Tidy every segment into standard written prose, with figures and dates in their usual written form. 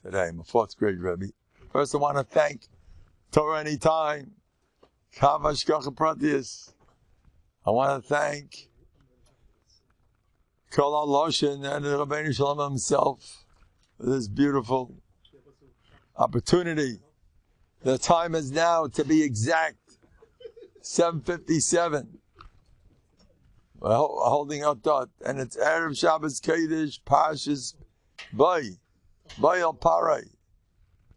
today. I'm a 4th grade Rebbe. First, I want to thank Torah Anytime, Kavash Pratis. I want to thank Kol HaLoshen and Rabbeinu Shalom himself for this beautiful opportunity. The time is now, to be exact, 7:57. We're holding out dot, and it's Erev Shabbos Kodesh Parshas Bay El Paray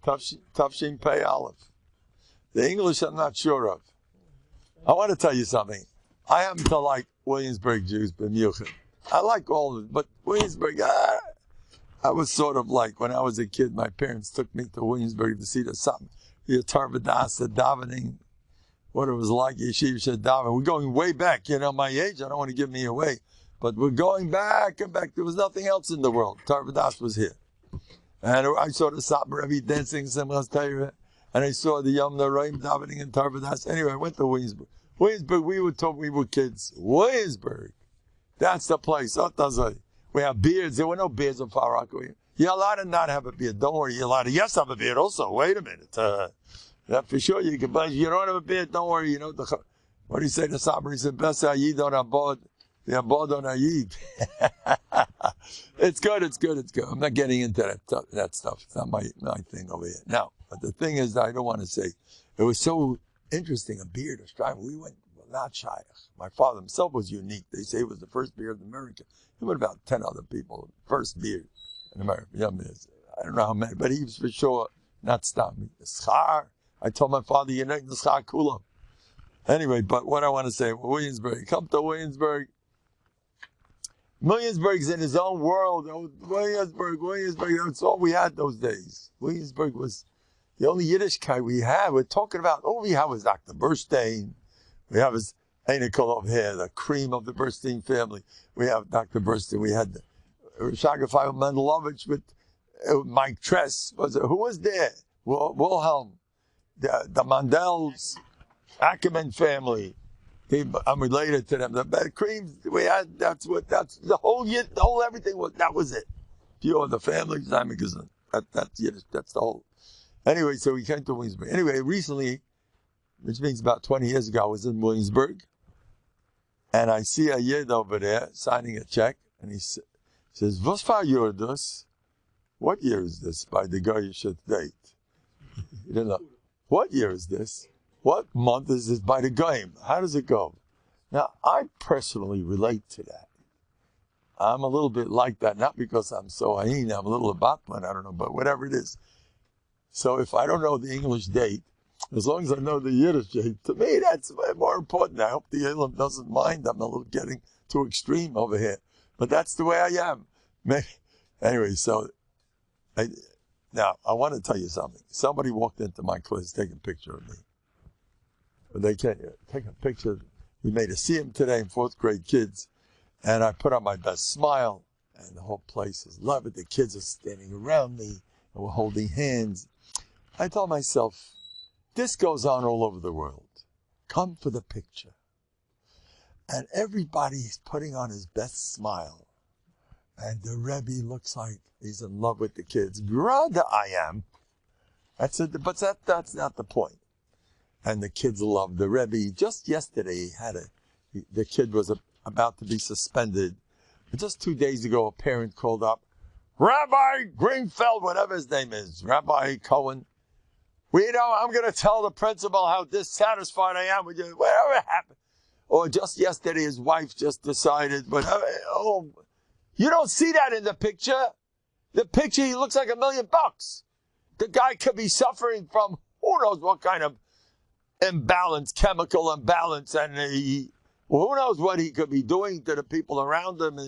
Tafshin Pei Aleph. The English I'm not sure of. I want to tell you something. I happen to like Williamsburg Jews, b'miuchad. I like all of it, but Williamsburg, I was sort of like, when I was a kid, my parents took me to Williamsburg to see the Tarvadas, the davening, what it was like, Yeshiva davening. We're going way back, my age, I don't want to give me away, but we're going back and back. There was nothing else in the world. Tarvadas was here. And I saw the Sabra Rebbe dancing Simchas Torah, and I saw the Yom Noraim davening in Tarvadas. Anyway, I went to Williamsburg. Williamsburg, we were told we were kids. Williamsburg, that's the place. We have beards. There were no beards in Far Rockaway. You're allowed to not have a beard. Don't worry. You're allowed to yes have a beard also. Wait a minute. That for sure you can, but if you don't have a beard, don't worry. What do you say to Sabra? He said, Best Ayid on Abod, the Abod on Ayid. It's good. I'm not getting into that stuff. It's not my thing over here. Now, but the thing is, I don't want to say, it was so interesting, a beard, a stripe. We went, not shaykh. My father himself was unique. They say he was the first beard in America. He went about 10 other people, first beard in America. I don't know how many, but he was for sure not stopping. Schar. I told my father, you're not the schar kulam. Anyway, but what I want to say, Williamsburg, come to Williamsburg. Williamsburg's in his own world. Williamsburg, that's all we had those days. Williamsburg was the only Yiddishkeit we had. We're talking about, all we had was Dr. Burstein. We have his Einikol over here, the cream of the Burstein family. We have Dr. Burstein. We had Shagafai Mendelovich with Mike Tress. Who was there? Wilhelm. The Mandels, Ackerman family. I'm related to them. The creams we had, that's the whole everything that was it. Pure the family, that's Yiddish, that's the whole. Anyway, so we came to Williamsburg. Anyway, recently, which means about 20 years ago, I was in Williamsburg, and I see a Yid over there signing a check, and he says, "Was for Yurdus? What year is this by the Goyish date?" You don't know. What year is this? What month is this by the Goyim? How does it go? Now, I personally relate to that. I'm a little bit like that, not because I'm so hain, I'm a little abatman, I don't know, but whatever it is. So if I don't know the English date, as long as I know the Yiddish date, to me that's more important. I hope the Elam doesn't mind. I'm a little getting too extreme over here. But that's the way I am. Anyway, so now I want to tell you something. Somebody walked into my class taking a picture of me. But they can't take a picture. We made a siyum today in 4th grade kids, and I put on my best smile, and the whole place is loving. The kids are standing around me, and we're holding hands. I told myself, this goes on all over the world. Come for the picture. And everybody's putting on his best smile. And the Rebbe looks like he's in love with the kids. Rather I am. That's it, but that's not the point. And the kids love the Rebbe. Just yesterday, the kid was about to be suspended. Just 2 days ago, a parent called up, Rabbi Greenfeld, whatever his name is, Rabbi Cohen. I'm going to tell the principal how dissatisfied I am with you. Whatever happened. Or just yesterday, his wife just decided, you don't see that in the picture. The picture, he looks like $1 million. The guy could be suffering from who knows what kind of imbalance, chemical imbalance, and who knows what he could be doing to the people around him.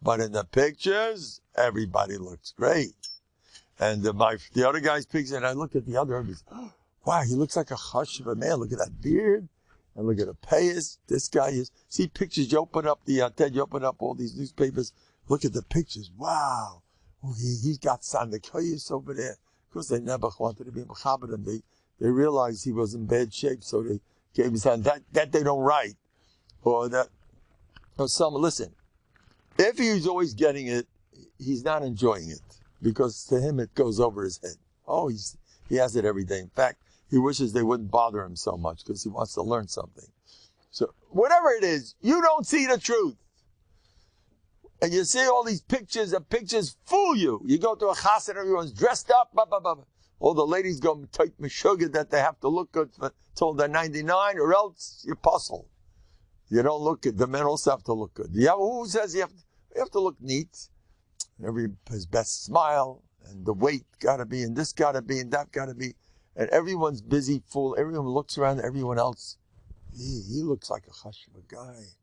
But in the pictures, everybody looks great. And the other guy's picture, and I look at the other, and wow, he looks like a hush of a man. Look at that beard, and look at the payas. This guy is. See pictures. You open up Ted. You open up all these newspapers. Look at the pictures. Wow, he's got Sandakoyas over there. Of course, they never wanted to be mechaber, and they realized he was in bad shape, so they gave him something that they don't write, or listen. If he's always getting it, he's not enjoying it. because to him it goes over his head. Oh, he has it every day. In fact, he wishes they wouldn't bother him so much because he wants to learn something. So whatever it is, you don't see the truth. And you see all these pictures, and pictures fool you. You go to a chassan, everyone's dressed up, blah, blah, blah. All the ladies go take sugar that they have to look good until they're 99, or else you puzzle. You don't look good. The men also have to look good. Who says you have to look neat? His best smile, and the weight gotta be, and this gotta be, and that gotta be. And everyone's busy, full. Everyone looks around at everyone else. He looks like a chashuv guy.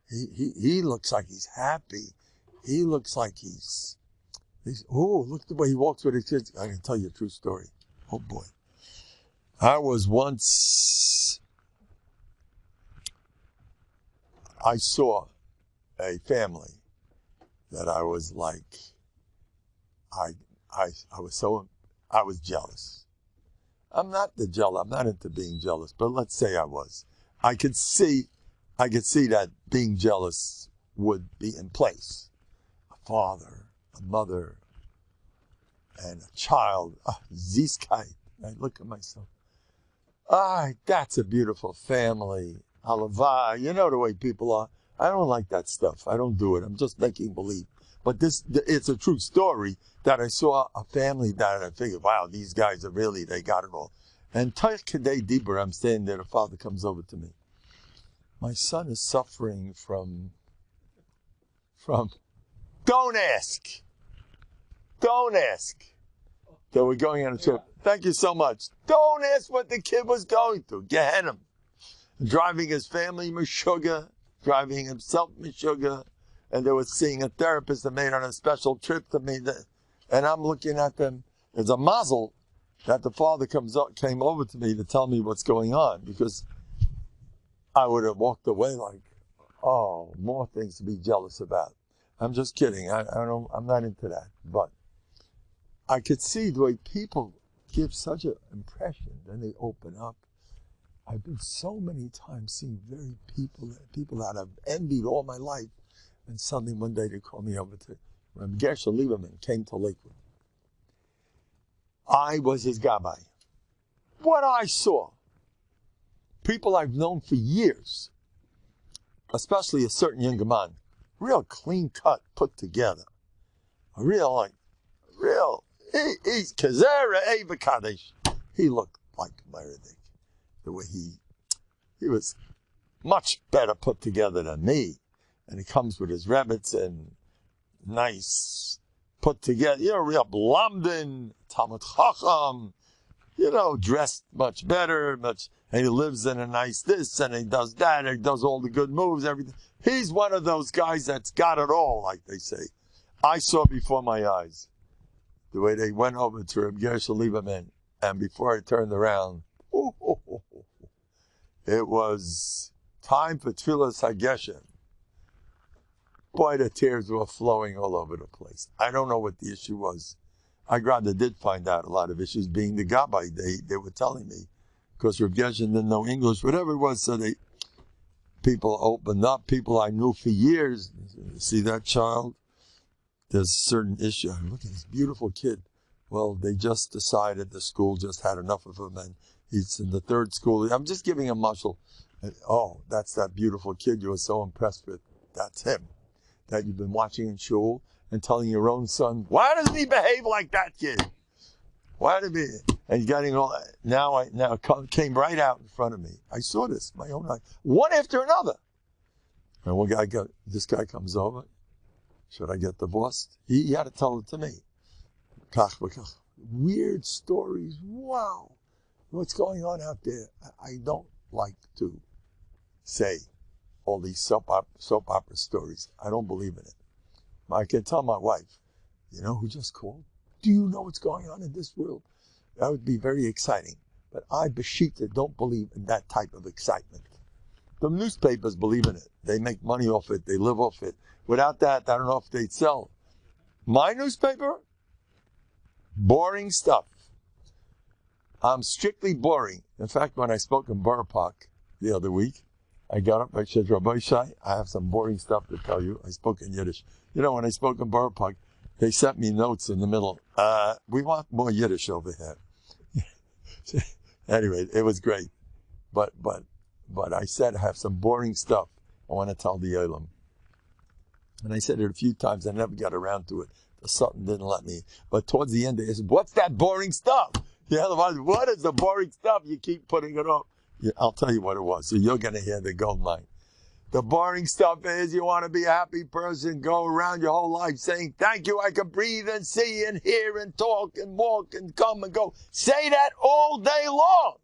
He looks like he's happy. He looks like he's look at the way he walks with his kids. I can tell you a true story. Oh boy. I saw a family that I was like, I was jealous. I'm not into being jealous, but let's say I was. I could see that being jealous would be in place. A father, a mother, and a child. Ziskite. I look at myself. That's a beautiful family. Halavai. You know the way people are. I don't like that stuff. I don't do it. I'm just making believe. But it's a true story that I saw a family that I figured, wow, these guys they got it all. And Taich Kedei Dibur, I'm standing there, the father comes over to me. My son is suffering from, don't ask. They were going on a trip. Thank you so much. Don't ask what the kid was going through. Gehenna. Driving his family Meshuggah, driving himself Meshuggah, and they were seeing a therapist that made on a special trip to me. And I'm looking at them. There's a mazel that the father came over to me to tell me what's going on, because I would have walked away like, oh, more things to be jealous about. I'm just kidding. I'm not into that. But I could see the way people give such an impression, then they open up. I've been so many times seeing people that I've envied all my life, and suddenly one day they called me over to Rabbi Gershon Lieberman, came to Lakewood. I was his gabbai. What I saw, people I've known for years, especially a certain younger man, real clean cut, put together, he's Kazera Eva Kadesh. He looked like Meredith. The way he was much better put together than me. And he comes with his rabbits and nice put together, real Blamden, Talmud Chacham, dressed much better, and he lives in a nice this, and he does that, and he does all the good moves, everything. He's one of those guys that's got it all, like they say. I saw before my eyes the way they went over to Reb Gershon Lieberman, and before I turned around, it was time for Tfilas HaGeshem. Boy, the tears were flowing all over the place. I don't know what the issue was. I rather did find out a lot of issues being the gabbai. They were telling me, because Reb Gershon didn't know English, whatever it was, so people opened up, people I knew for years. See that child? There's a certain issue. I'm looking at this beautiful kid. Well, they just decided the school just had enough of him, and he's in the third school. I'm just giving a mushal. Oh, that's that beautiful kid you were so impressed with. That's him. That you've been watching in shul and telling your own son, why doesn't he behave like that kid? Why did he? And getting all that. Now came right out in front of me. I saw this, my own eye, one after another. And this guy comes over. Should I get divorced? He had to tell it to me. Weird stories. Wow. What's going on out there? I don't like to say all these soap opera stories. I don't believe in it. I can tell my wife, who just called? Do you know what's going on in this world? That would be very exciting. But I, Beshita, don't believe in that type of excitement. The newspapers believe in it. They make money off it. They live off it. Without that, I don't know if they'd sell. My newspaper? Boring stuff. I'm strictly boring. In fact, when I spoke in Borough Park the other week, I got up, I said, Rabbi Shai, I have some boring stuff to tell you. I spoke in Yiddish. When I spoke in Borough Park, They sent me notes in the middle. We want more Yiddish over here. Anyway, it was great. But I said I have some boring stuff I want to tell the Olam. And I said it a few times. I never got around to it. Something didn't let me. But towards the end, they said, what's that boring stuff? What is the boring stuff? You keep putting it up. Yeah, I'll tell you what it was. So you're going to hear the gold mine. The boring stuff is you want to be a happy person, go around your whole life saying, thank you, I can breathe and see and hear and talk and walk and come and go. Say that all day long.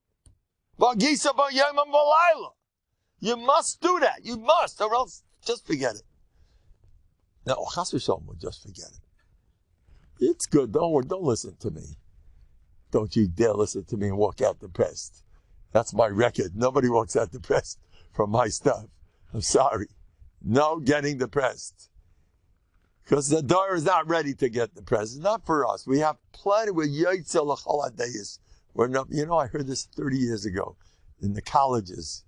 You must do that. You must, or else just forget it. No, Chas v'Shalom will just forget it. It's good. Don't listen to me. Don't you dare listen to me and walk out depressed. That's my record. Nobody walks out depressed from my stuff. I'm sorry. No getting depressed. Because the door is not ready to get depressed. It's not for us. We have plenty. We're yoytzel l'chol hadayis. I heard this 30 years ago in the colleges.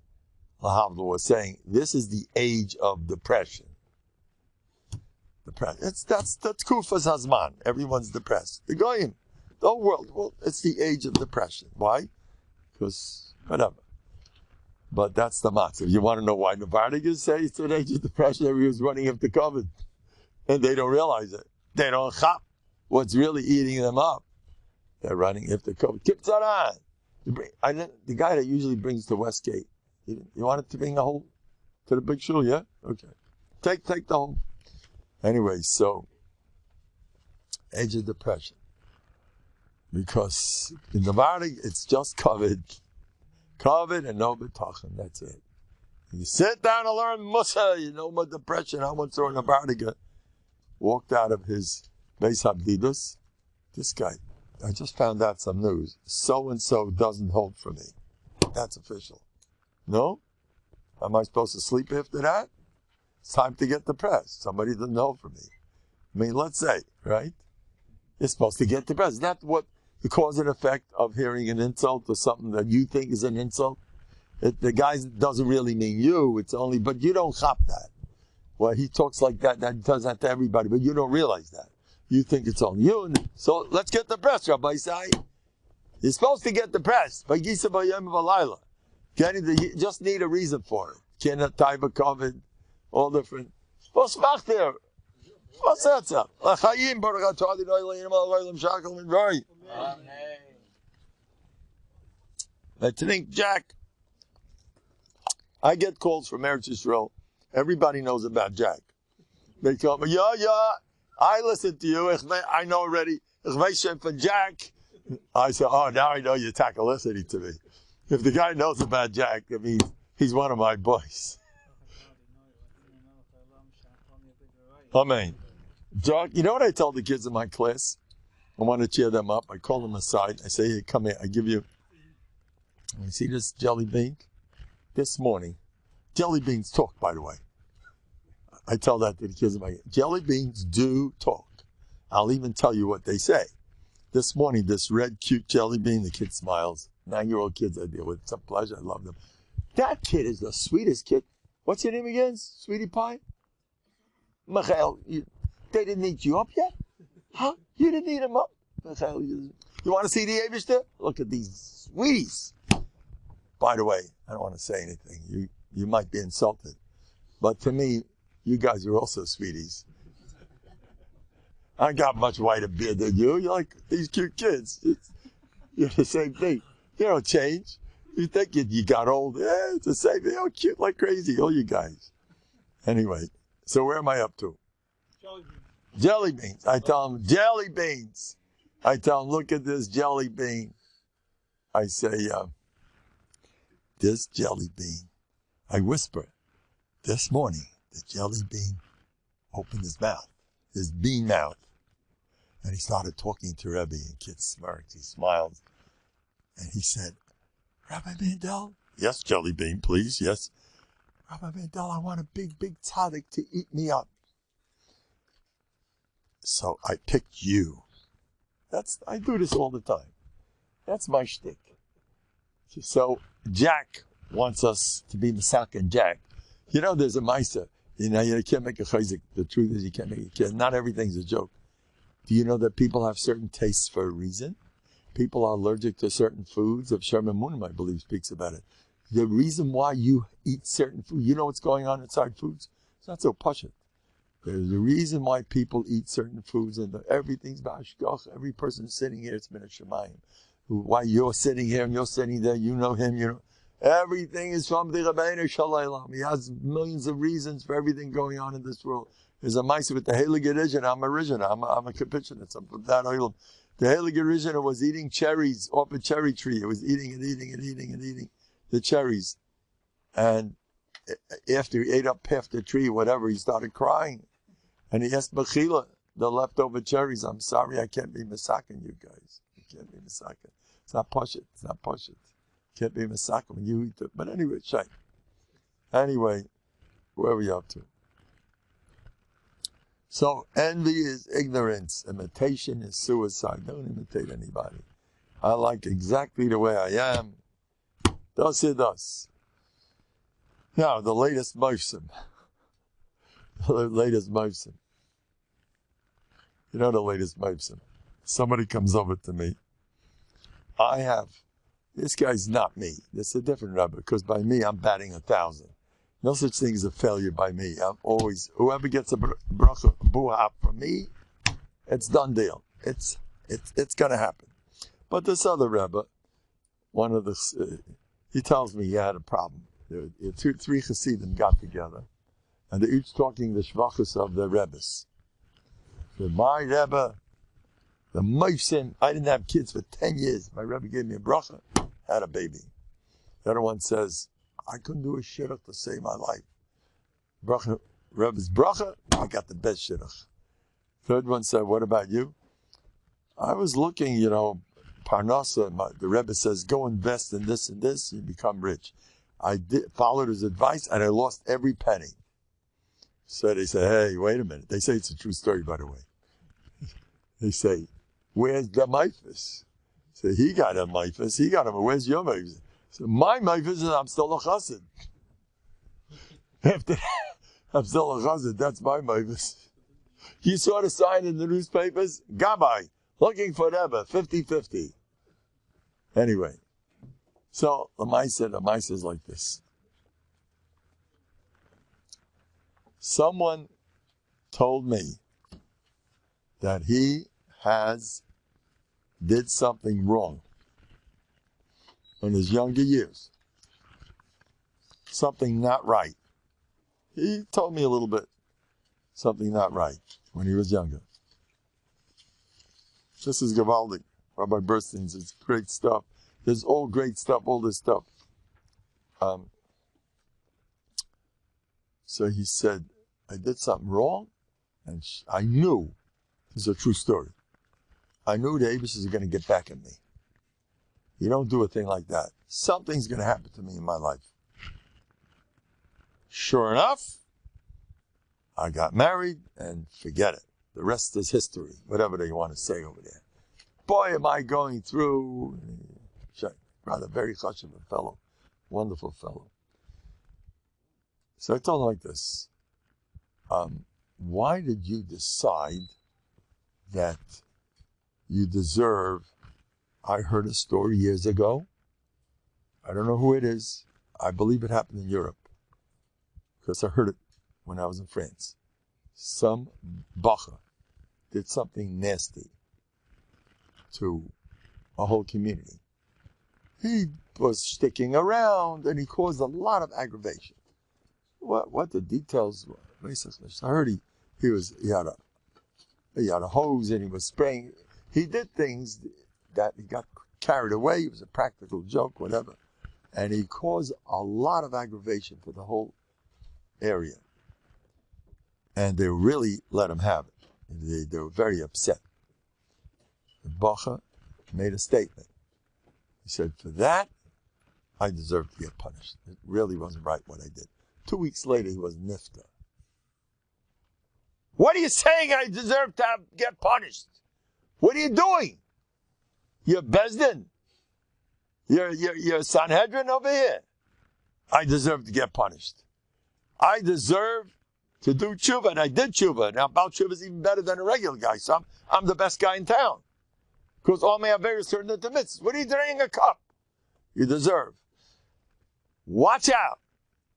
Lahavdil was saying, this is the age of depression. That's kufas hazman. Everyone's depressed. The goyim, the whole world. Well, it's the age of depression. Why? Because whatever. But that's the matzah. You want to know why Nובהרדok say it's an age of depression? Everyone's running after COVID, and they don't realize it. They don't chop what's really eating them up. They're running after COVID. Kipzaran. The guy that usually brings the Westgate. You wanted to bring the whole to the big shul, yeah? Okay. Take the whole. Anyway, so age of depression. Because in Nובהרדok, it's just COVID and no bטחון. That's it. You sit down and learn Musa, you know about depression. I once saw Nובהרדok walked out of his Beis Habdidus. This guy, I just found out some news. So-and-so doesn't hold for me. That's official. No? Am I supposed to sleep after that? It's time to get depressed. Somebody doesn't hold for me. I mean, let's say, right? You're supposed to get depressed. Is that what the cause and effect of hearing an insult or something that you think is an insult? The guy doesn't really mean you. It's only, but you don't chop that. Well, he talks like that. That does that to everybody, but you don't realize that. You think it's only you. So let's get depressed, Rabbi Say. You're supposed to get depressed. You just need a reason for it. Cannot type of COVID, all different. What's back there? What's that? I think, Jack, I get calls from Eretz Yisrael. Everybody knows about Jack. They call me, I listen to you. I know already. From Jack. I say, now I know you're listening to me. If the guy knows about Jack, it means he's one of my boys. Amen. Jack, you know what I told the kids in my class? I want to cheer them up. I call them aside. I say, hey, come here. I give you. You see this jelly bean? This morning. Jelly beans talk, by the way. I tell that to the kids in my class. Jelly beans do talk. I'll even tell you what they say. This morning, this red, cute jelly bean, the kid smiles. 9-year-old kids I deal with. It's a pleasure. I love them. That kid is the sweetest kid. What's your name again? Sweetie Pie? Michael, they didn't eat you up yet? Huh? You didn't eat him up? Michael, you want to see the Eibishter? Look at these sweeties. By the way, I don't want to say anything. You might be insulted. But to me, you guys are also sweeties. I got much whiter beard than you. You're like these cute kids. You're the same thing. You don't change. You think you got old. Yeah, it's the same thing. Oh, cute like crazy. All you guys. Anyway, so where am I up to? Jelly beans. Jelly beans. I tell them, jelly beans. I tell them, look at this jelly bean. I say, this jelly bean. I whisper, this morning, the jelly bean opened his mouth, his bean mouth. And he started talking to Rebbe, and kid smirked, he smiled. And he said, Rabbi Mendel? Yes, jelly bean, please, yes. Rabbi Mendel, I want a big, big tzaddik to eat me up. So I picked you. I do this all the time. That's my shtick. So Jack wants us to be Masak and Jack. You know, there's a Maisa. You can't make a chayzik. The truth is you can't make a kid. Not everything's a joke. Do you know that people have certain tastes for a reason? People are allergic to certain foods. Of Amuna, I believe, speaks about it. The reason why you eat certain food, you know what's going on inside foods? It's not so pashut. There's a reason why people eat certain foods, and everything's b'ashgach. Every person sitting here, it's been a shemayim. Why you're sitting here and you're sitting there, you know him, you know. Everything is from the Rabbeinu Shalom. He has millions of reasons for everything going on in this world. There's a mice with the Heilige Rishon. I'm a Rishon. I'm a Kapitchinitz. I'm from that island. The Heilige Rishon was eating cherries off a cherry tree. It was eating the cherries. And after he ate up half the tree, whatever, he started crying. And he asked Bechila, the leftover cherries, I'm sorry, I can't be masakin you guys. I can't be masakin. It's not pashut. It's not pashut. Can't be masakin when you eat it. But anyway, shame. Anyway, where are we up to? So envy is ignorance. Imitation is suicide. Don't imitate anybody. I like exactly the way I am. Thus it does. Now, the latest motion. The latest motion. You know the latest motion. Somebody comes over to me. This guy's not me. This is a different Rebbe, because by me, I'm batting 1,000. No such thing as a failure by me. I'm always, whoever gets a bracha, buha from me, it's done deal. It's going to happen. But this other Rebbe, one of the, he tells me he had a problem. Three Hasidim got together, and they're each talking the shvachas of the Rebbes. So my Rebbe, the Meifsin, I didn't have kids for 10 years. My Rebbe gave me a bracha, had a baby. The other one says, I couldn't do a shidduch to save my life. Bracha, Rebbe's bracha, I got the best shidduch. Third one said, what about you? I was looking, Parnasa, the Rebbe says, go invest in this and this, you become rich. I followed his advice, and I lost every penny. So they say, hey, wait a minute. They say it's a true story, by the way. They say, where's the Meifis? So he got a Meifis. He got him. Where's your Meifis? So my Meifis is I'm still a chassid. After that, I'm still a chassid. That's my Meifis. You saw the sign in the newspapers? Gabbai, looking for Rebbe, 50-50. Anyway, so the Maisa is like this. Someone told me that he did something wrong in his younger years. Something not right. He told me a little bit something not right when he was younger. This is Gavaldik, Rabbi Bernstein's. It's great stuff. There's all great stuff, all this stuff. So he said, I did something wrong, and I knew, this is a true story, I knew the Abish is going to get back at me. You don't do a thing like that. Something's going to happen to me in my life. Sure enough, I got married, and forget it. The rest is history, whatever they want to say over there. Boy, am I going through, rather very chashuv fellow, wonderful fellow. So I told him like this, why did you decide that you deserve, I heard a story years ago, I don't know who it is, I believe it happened in Europe, because I heard it when I was in France. Some bacha did something nasty to a whole community. He was sticking around, and he caused a lot of aggravation. What the details were, I heard he had a hose and he was spraying. He did things that he got carried away. It was a practical joke, whatever. And he caused a lot of aggravation for the whole area. And they really let him have it. They were very upset. The Bacha made a statement. He said, for that, I deserve to get punished. It really wasn't right what I did. 2 weeks later, he was nifta. What are you saying I deserve to get punished? What are you doing? You're Bezdin. You're Sanhedrin over here. I deserve to get punished. I deserve to do tshuva, and I did tshuva. Now, Baal tshuva is even better than a regular guy, so I'm the best guy in town. Because all my Averis turned into mitzvahs. What are you draining a cup? You deserve. Watch out.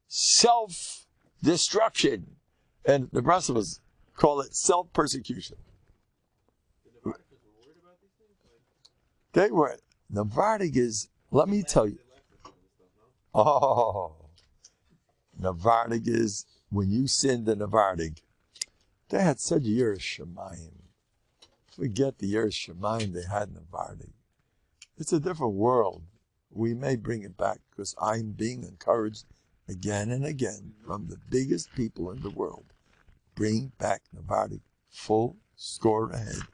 Self-destruction. And the Brasovas call it self-persecution. The Novandics were worried about these things? They were. Novandic is, let me tell you. Oh. Novandic is, when you sinned in Novandic, they had such Yiras Shamayim. Forget the Yiras Shamayim they had in Novandic. It's a different world. We may bring it back because I'm being encouraged again and again from the biggest people in the world. Bring back Novandic full score ahead.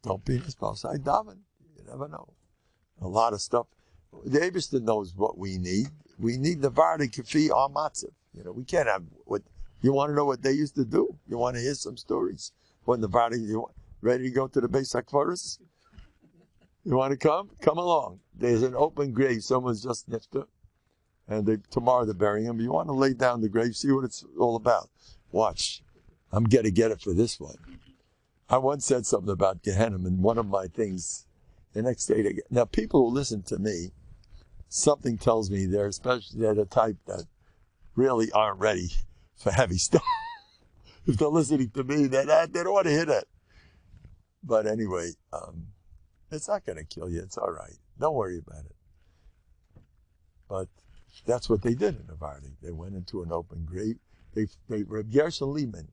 Don't be in his spouse. I daven. You never know. A lot of stuff. The Eibishter knows what we need. We need Novandic kafi our matzav. You know, we can't have what you want to know what they used to do. You want to hear some stories. What Novandic, you ready to go to the Beis HaKvaros? You want to come? Come along. There's an open grave. Someone's just nifta. And tomorrow they're burying him. You want to lay down the grave, see what it's all about. Watch. I'm going to get it for this one. I once said something about Gehenna in one of my things. The next day, now people who listen to me, something tells me they're the type that really aren't ready for heavy stuff. If they're listening to me, they don't want to hear that. But anyway, it's not going to kill you. It's all right. Don't worry about it. But that's what they did in Novandic. They went into an open grave. Reb Gershon Lehman,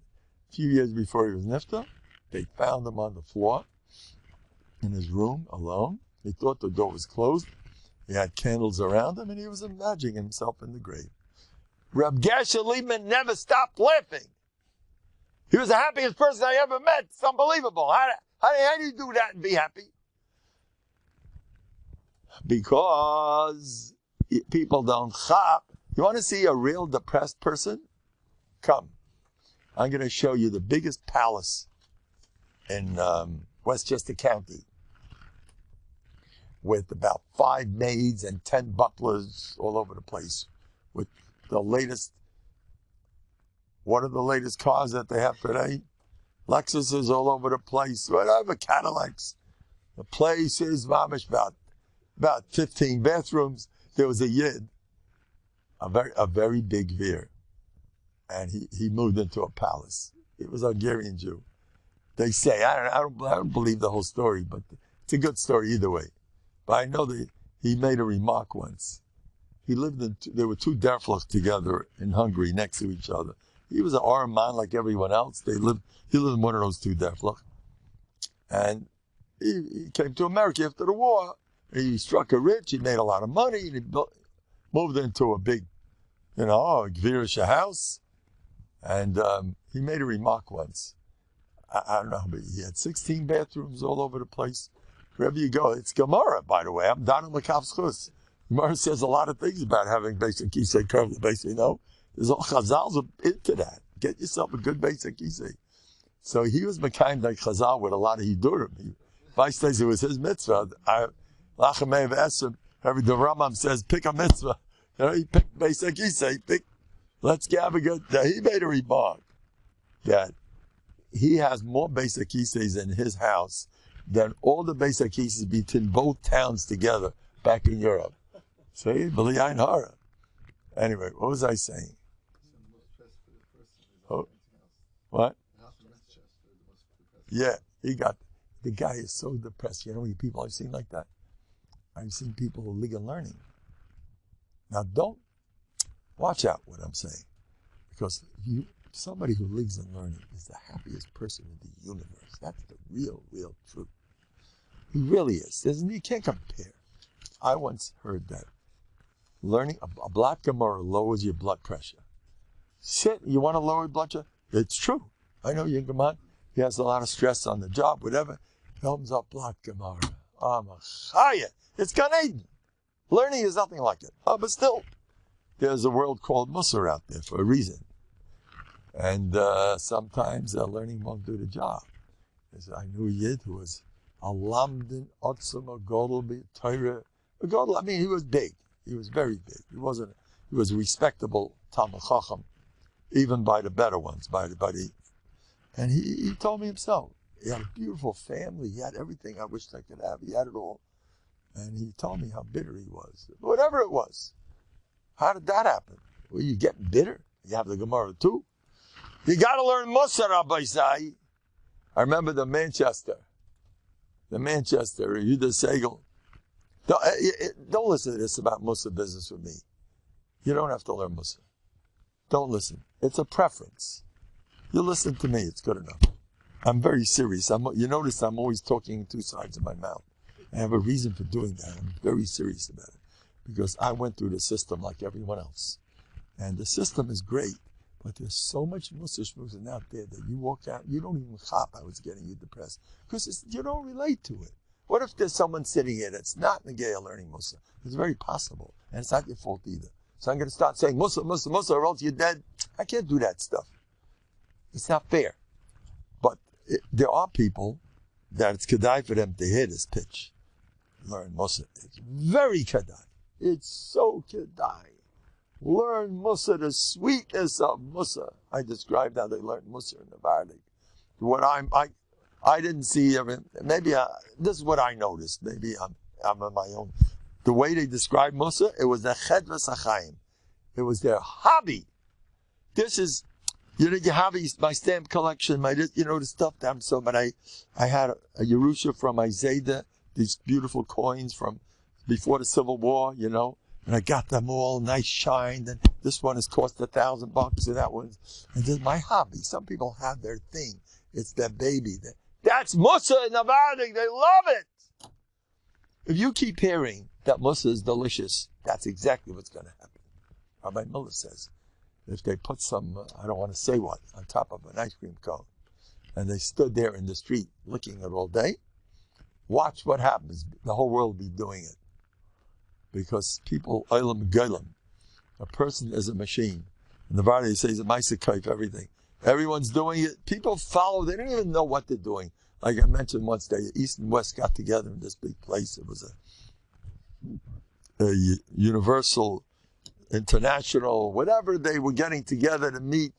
a few years before he was nifta, they found him on the floor in his room alone. They thought the door was closed. He had candles around him, and he was imagining himself in the grave. Reb Gershon Lehman never stopped laughing. He was the happiest person I ever met. It's unbelievable. How do you do that and be happy? Because people don't chop. You want to see a real depressed person? Come. I'm going to show you the biggest palace in Westchester County with about 5 maids and 10 butlers all over the place with the latest, what are the latest cars that they have today? Lexuses all over the place, whatever, Cadillacs. The place is mamish about 15 bathrooms. There was a yid, a very big veer, and he moved into a palace. He was a Hungarian Jew. They say, I don't believe the whole story, but it's a good story either way. But I know that he made a remark once. He lived there were 2 derflachs together in Hungary next to each other. He was an armed man like everyone else. He lived in one of those 2 derflachs. And he came to America after the war. He struck a rich, he made a lot of money, and he moved into a big, Gvirish house. And he made a remark once. I don't know, but he had 16 bathrooms all over the place. Wherever you go, it's Gemara, by the way. I'm down in Makav's Chus. Gemara says a lot of things about having basic kisei curve the base, There's all Chazals into that. Get yourself a good basic kisei. So he was Mekayim like Chazal with a lot of Hidurim. Vice says it was his mitzvah. Every the Rambam says, pick a mitzvah. He picked basic kisei. Let's have a good. He made a remark that he has more basic kiseis in his house than all the basic kiseis between both towns together back in Europe. So he believed in horror. Anyway, what was I saying? Oh, what? Yeah, the guy is so depressed. You know how many people I've seen like that? I've seen people who live in learning. Now don't, watch out what I'm saying. Because somebody who lives in learning is the happiest person in the universe. That's the real truth. He really is. You can't compare. I once heard that learning a blood Gemara lowers your blood pressure. You want to lower your blood pressure? It's true. I know Yingaman, he has a lot of stress on the job, whatever. Comes up blood Gemara. It's Gan Eden. Learning is nothing like it. But still, there's a world called Musar out there for a reason. And sometimes learning won't do the job. I knew a Yid who was a lamdin, otzim, a godel, Torah. A godel, I mean, he was big. He was very big. He was a respectable Talmud Chacham. even by the better ones, and he told me himself, he had a beautiful family, he had everything I wished I could have, he had it all. And he told me how bitter he was. Whatever it was. How did that happen? Well, you getting bitter? You have the Gemara too. You got to learn Musa, Rabbi Sai. I remember the Manchester, Yehuda Segel. Don't listen to this about Musa business with me. You don't have to learn Musa. Don't listen. It's a preference. You listen to me, it's good enough. I'm very serious. You notice I'm always talking two sides of my mouth. I have a reason for doing that. I'm very serious about it. Because I went through the system like everyone else. And the system is great, but there's so much Musa shmuzin out there that you walk out, you don't even chop I was getting you depressed. Because you don't relate to it. What if there's someone sitting here that's not Negea learning Musa? It's very possible. And it's not your fault either. So I'm going to start saying Musa, Musa, Musa, or else you're dead. I can't do that stuff. It's not fair. But there are people that it's kedai for them to hear this pitch. Learn Musa. It's very kedai. It's so kedai. Learn Musa, the sweetness of Musa. I described how they learned Musa in Novandik. What I didn't see everything. Maybe this is what I noticed. Maybe I'm on my own. The way they described Musa, it was the chedvas hachaim. It was their hobby. This is, your hobbies, my stamp collection, the stuff that I'm so. But I had a Yerusha from my Zayda, these beautiful coins from before the Civil War, and I got them all nice shined, and this one has cost $1,000, and that one's, and this is my hobby. Some people have their thing. It's their baby. That's Musa in Novandik. They love it. If you keep hearing that Musa is delicious, that's exactly what's going to happen. Rabbi Miller says, if they put some, I don't want to say what, on top of an ice cream cone, and they stood there in the street licking it all day, watch what happens. The whole world will be doing it. Because people, Olam Golam, a person is a machine. And the Vardy says, a Maisa everything. Everyone's doing it. People follow. They don't even know what they're doing. Like I mentioned once, the East and West got together in this big place. It was a universal, international, whatever they were getting together to meet,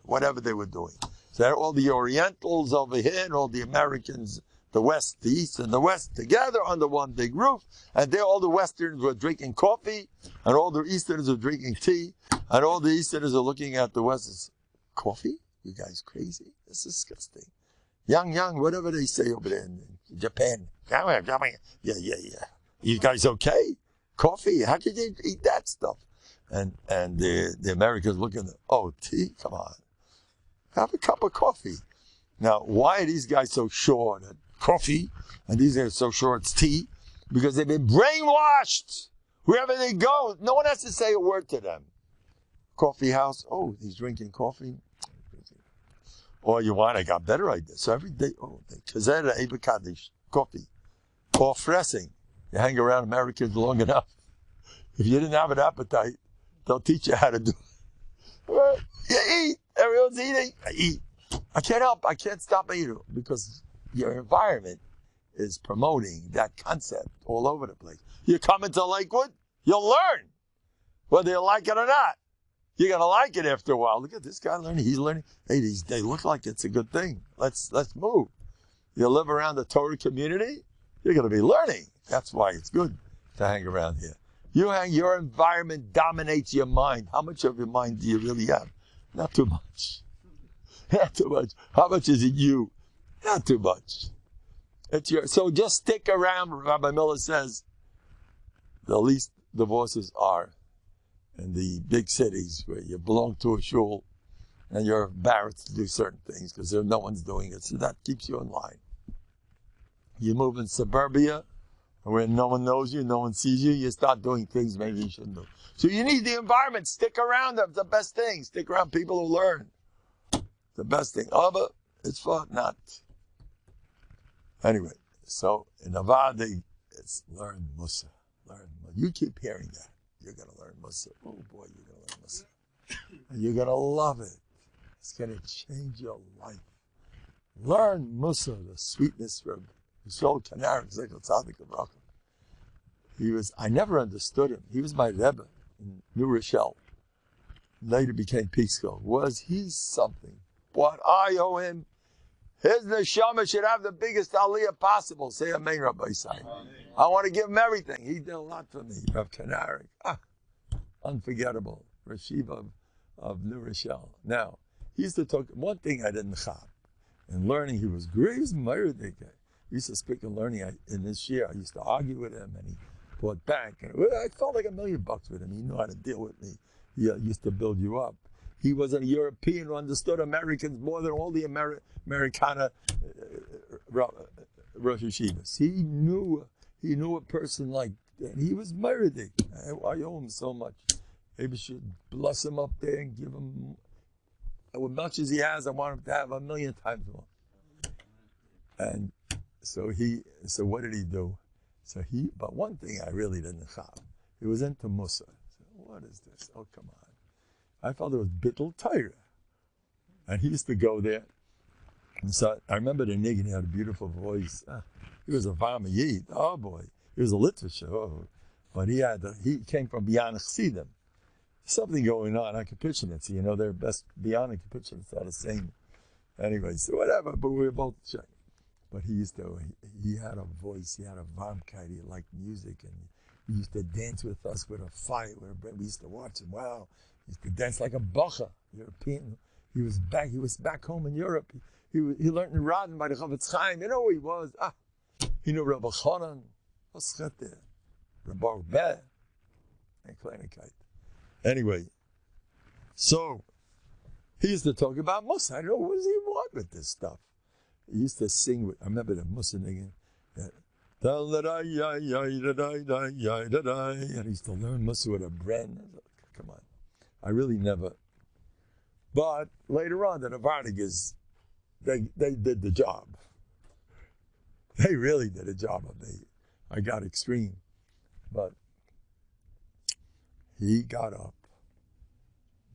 whatever they were doing. So all the Orientals over here and all the Americans, the West, the East and the West together under one big roof. And there all the Westerns were drinking coffee, and all the Easterners were drinking tea, and all the Easterners are looking at the Westerners. Coffee? You guys crazy? This is disgusting. Yang, whatever they say over there in Japan. Yeah. You guys okay? Coffee? How could you eat that stuff? And the Americans looking, tea? Come on. Have a cup of coffee. Now, why are these guys so sure that coffee, and these guys are so sure it's tea? Because they've been brainwashed. Wherever they go, no one has to say a word to them. Coffee house, he's drinking coffee. Or I got better ideas. So every day, Kazera Eba Kaddish, coffee. Or fressing. You hang around Americans long enough. If you didn't have an appetite, they'll teach you how to do it. You eat. Everyone's eating. I eat. I can't help. I can't stop eating because your environment is promoting that concept all over the place. You come into Lakewood, you'll learn whether you like it or not. You're going to like it after a while. Look at this guy learning. He's learning. Hey, they look like it's a good thing. Let's move. You live around the Torah community, you're going to be learning. That's why it's good to hang around here. Your environment dominates your mind. How much of your mind do you really have? Not too much. Not too much. How much is it you? Not too much. So just stick around, Rabbi Miller says, the least divorces are in the big cities where you belong to a shul and you're embarrassed to do certain things because no one's doing it. So that keeps you in line. You move in suburbia where no one knows you, no one sees you, you start doing things maybe you shouldn't do. So you need the environment. Stick around them. It's the best thing. Stick around people who learn. The best thing. But it's fun, not. Anyway, so in Novandik, it's learn Musa. Learn Musa. You keep hearing that. You're going to learn Musa. Oh boy, you're going to learn Musa. And you're going to love it. It's going to change your life. Learn Musa, the sweetness from Yisrael Kanar, Zekel Tzadik Avraham. I never understood him. He was my Rebbe in New Rochelle. later became peaceful. Was he something? What I owe him. His neshama should have the biggest aliyah possible. Say amen, Rabbi Isai. I want to give him everything. He did a lot for me. Rav Kanarik. Unforgettable. Rashiv of New Rochelle. Now, he used to talk, one thing I didn't chab. In learning, he was great. He was Meirik. He used to speak in learning. In this year, I used to argue with him, and he fought back. And I felt like $1 million with him. He knew how to deal with me. He used to build you up. He was a European who understood Americans more than all the Americana Rosh Yeshivas. He knew a person like that. He was Meridik. I owe him so much. Maybe should bless him up there and give him as much as he has. I want him to have 1 million times more. And so what did he do? But one thing I really didn't have. He was into Musa. What is this? Oh, come on. I felt it was Bittul Torah. And he used to go there. And so I remember the Niggin, he had a beautiful voice. He was a Vama Yid. Oh boy. He was a literature. Oh. But he came from beyond Chassidim. Something going on. I Kapitchinitz. You know, their best beyond Kapitchinitz are the same. Anyway, so whatever. But we were both checked. But he had a voice. He had a Vamkeit. He liked music. And he used to dance with us with a fire. We used to watch him. Wow. He used to dance like a bacha, European. He was back home in Europe. He learned in Radin by the Chavetz Chaim. You know who he was? He knew Rabbi Chonan, Rabbi Beh, and Kleinigkeit. Anyway, so he used to talk about Musa. I don't know, what does he want with this stuff? He used to sing with, I remember the Musa nigga. And he used to learn Musa with a brand. Come on. I really never. But later on, the Novandigas, they did the job. They really did a job of me. I got extreme. But he got up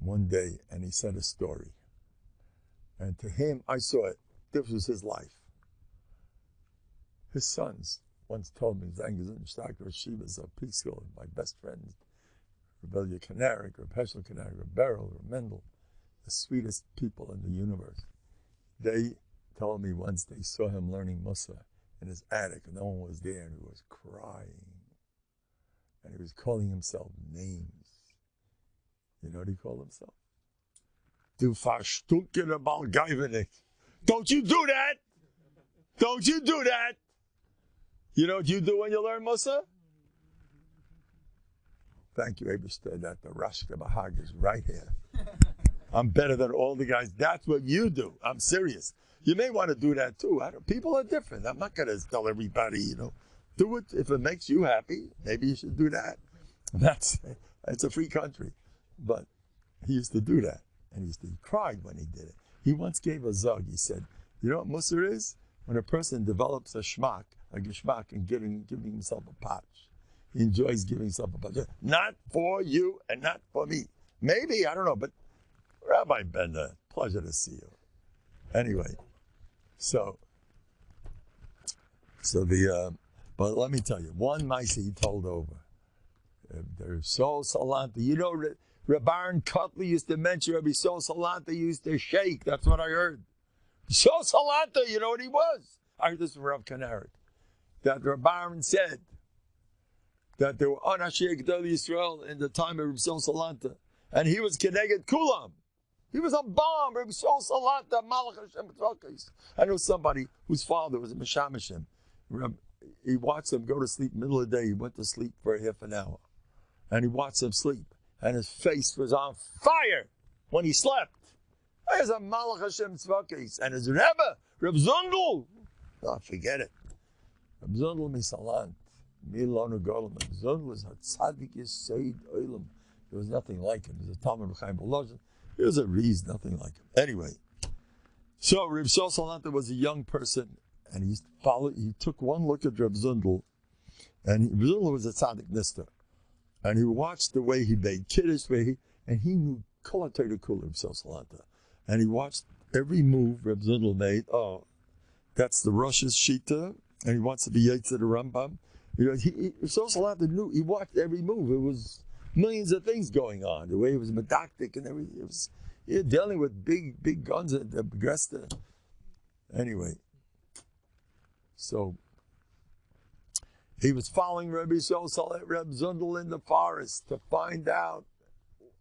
one day and he said a story. And to him, I saw it. This was his life. His sons once told me, Shivas of Peaceful, my best friends, Rebellia Canarik, or Peschel Canarik, or Beryl, or Mendel, the sweetest people in the universe. They told me once they saw him learning Musa in his attic, and no one was there, and he was crying. And he was calling himself names. You know what he called himself? Du verstunkener Balgeivenik. Don't you do that! Don't you do that! You know what you do when you learn Musa? Thank you, Abishter, that the Rashka Bahag is right here. I'm better than all the guys. That's what you do. I'm serious. You may want to do that too. People are different. I'm not going to tell everybody, do it if it makes you happy. Maybe you should do that. It's a free country. But he used to do that. And he cried when he did it. He once gave a zug. He said, you know what Musa is? When a person develops a geschmack and giving himself a patch. He enjoys giving himself a patch. Not for you and not for me. Maybe, I don't know, but Rabbi Bender, pleasure to see you. Anyway, but let me tell you, one mice he told over. They're so salanta. You know, Rabban Cutler used to mention Rabbi So Salanta used to shake. That's what I heard. So Salanta, you know what he was? I heard this from Rav Kanarik. That Rabban said that there were Anashir Gedol Yisrael in the time of Rabbi So Salanta. And he was Keneged Kulam. He was a bomb. Rabbi So Salanta, Malach Hashem B'Tzvakis. I know somebody whose father was a Meshamashim. He watched him go to sleep middle of the day. He went to sleep for a half an hour. And he watched him sleep. And his face was on fire when he slept. There's a Malach Hashem Tzvakis. And his Rebbe, Reb Zundel. Oh, forget it. Reb Zundel Misalant. Milonu Golem. Reb Zundel was a tzaddik Yesod Olam. There was nothing like him. He was a Talmud B'chaim B'lozhin. He was a Reez, nothing like him. Anyway. So Reb Salanta was a young person. And he took one look at Reb Zundel. And Reb Zundel was a tzaddik Nister. And he watched the way he made Kiddush, and he knew Kol HaTorah Kula Reb Salanta. And he watched every move Reb Zundel made. Oh, that's the Rosh's Shita, and he wants to be Yaitz of the Rambam. Reb Salanta knew, he watched every move. millions of things going on. The way he was medactic and everything. It was dealing with big guns at the Agresta. Anyway, so he was following Rabbi Shol Reb Zundel in the forest to find out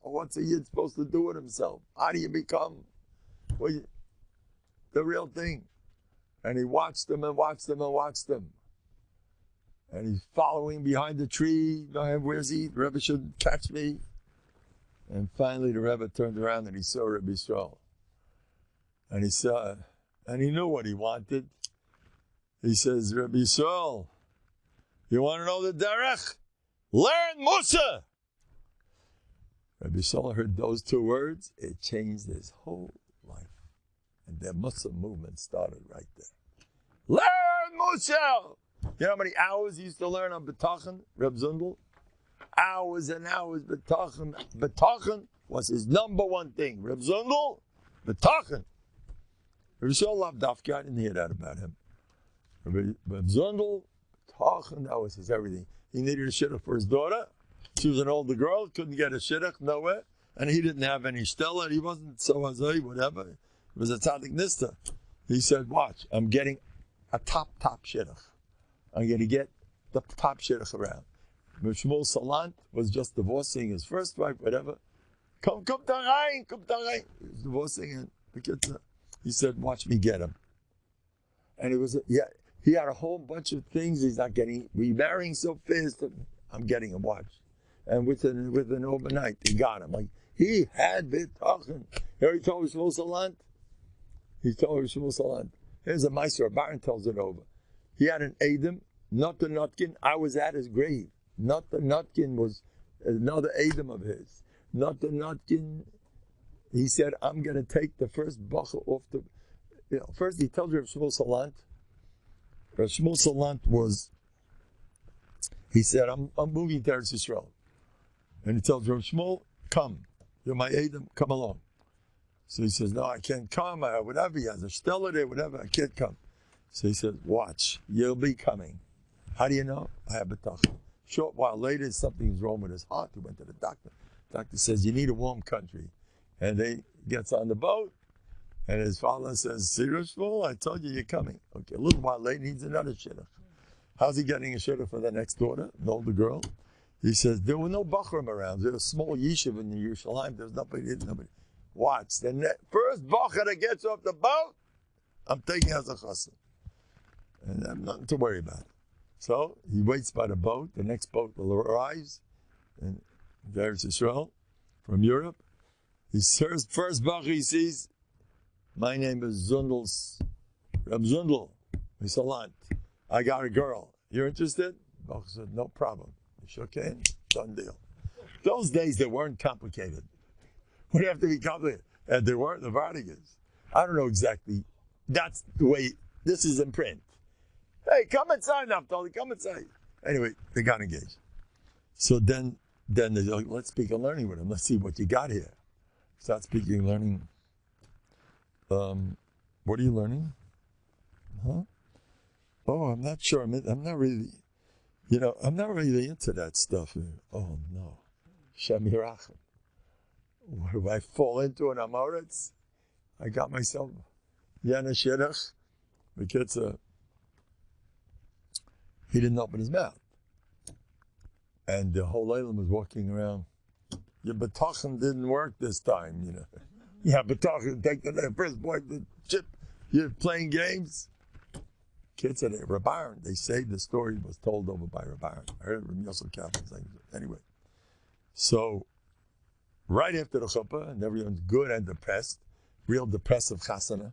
what's a yid supposed to do with himself. How do you become the real thing? And he watched them and watched them and watched them. And he's following behind the tree. Where's he? The Rebbe should catch me. And finally the Rebbe turned around and he saw Rabbi Yisrael. And he saw, and he knew what he wanted. He says, Rabbi Yisrael, you want to know the derech? Learn Musa! Rabbi Yisrael heard those two words. It changed his whole life. And the Muslim movement started right there. Learn Musa! You know how many hours he used to learn on Bטחון, Reb Zundel? Hours and hours, Bטחון. Bטחון was his number one thing. Reb Zundel, Bטחון. Reb Yisrael loved Dafka. I didn't hear that about him. Reb Zundel, Bטחון, that was his everything. He needed a shidduch for his daughter. She was an older girl, couldn't get a shidduch, nowhere. And he didn't have any stella. He wasn't so azay, whatever. It was a tzaddik nista. He said, watch, I'm getting a top shidduch. I'm going to get the top shidduch around. Shmuel Salant was just divorcing his first wife, whatever. Come da rein. He was divorcing and he said, watch me get him. And he had a whole bunch of things he's not getting. We're marrying so fast, I'm getting him, watch. And within overnight, they got him. Like, he had Bטחון. Here he told Shmuel Salant. Here's a Meiser, Baron tells it over. He had an Adam, Notkin. I was at his grave. Notkin was another Adam of his. Notkin, he said, I'm going to take the first bacha off the... first he tells Rav Shmuel Salant. Rav Shmuel Salant was... He said, I'm moving to Eretz Yisrael. And he tells Rav Shmuel, come. You're my Adam, come along. So he says, no, I can't come. Whatever, he has a stella there, whatever, I can't come. So he says, watch, you'll be coming. How do you know? I have Bטחון. Short while later, something's wrong with his heart. He went to the doctor. The doctor says, you need a warm country. And he gets on the boat, and his father says, serious fool, I told you you're coming. Okay, a little while later, he needs another shidduch. How's he getting a shidduch for the next daughter, an older girl? He says, there were no bachrim around. There was a small yeshiva in Yerushalayim. There was nobody. Watch, the first bacher that gets off the boat, I'm taking as a chassan. And I have nothing to worry about. So he waits by the boat. The next boat will arrive in Eretz Yisrael from Europe. He says, first bacher he sees, my name is Zundel's, Reb Zundel, Salant. I got a girl. You're interested? Bacher said, no problem. He shook hands, done deal. Those days they weren't complicated. Would have to be complicated. And they weren't the Vardigas. I don't know exactly. That's the way, this is in print. Hey, come inside, Naftali, come inside. Anyway, they got engaged. So then they're like, let's speak and learning with him. Let's see what you got here. Start speaking and learning. What are you learning? Huh? Oh, I'm not sure. I'm not really, I'm not really into that stuff. Oh, no. Shem Yirachem. What do I fall into an Amoritz? I got myself Yana Shidduch. Because he didn't open his mouth. And the whole Elam was walking around. Your Bטחון didn't work this time, Yeah, Bטחon, take the first boy, the chip. You're playing games. Kids said, Rabbaran, they say the story was told over by Rabbaran. I heard it from Yosef Kaplan saying it. Anyway. So, right after the chuppah, and everyone's good and depressed, real depressive chasana,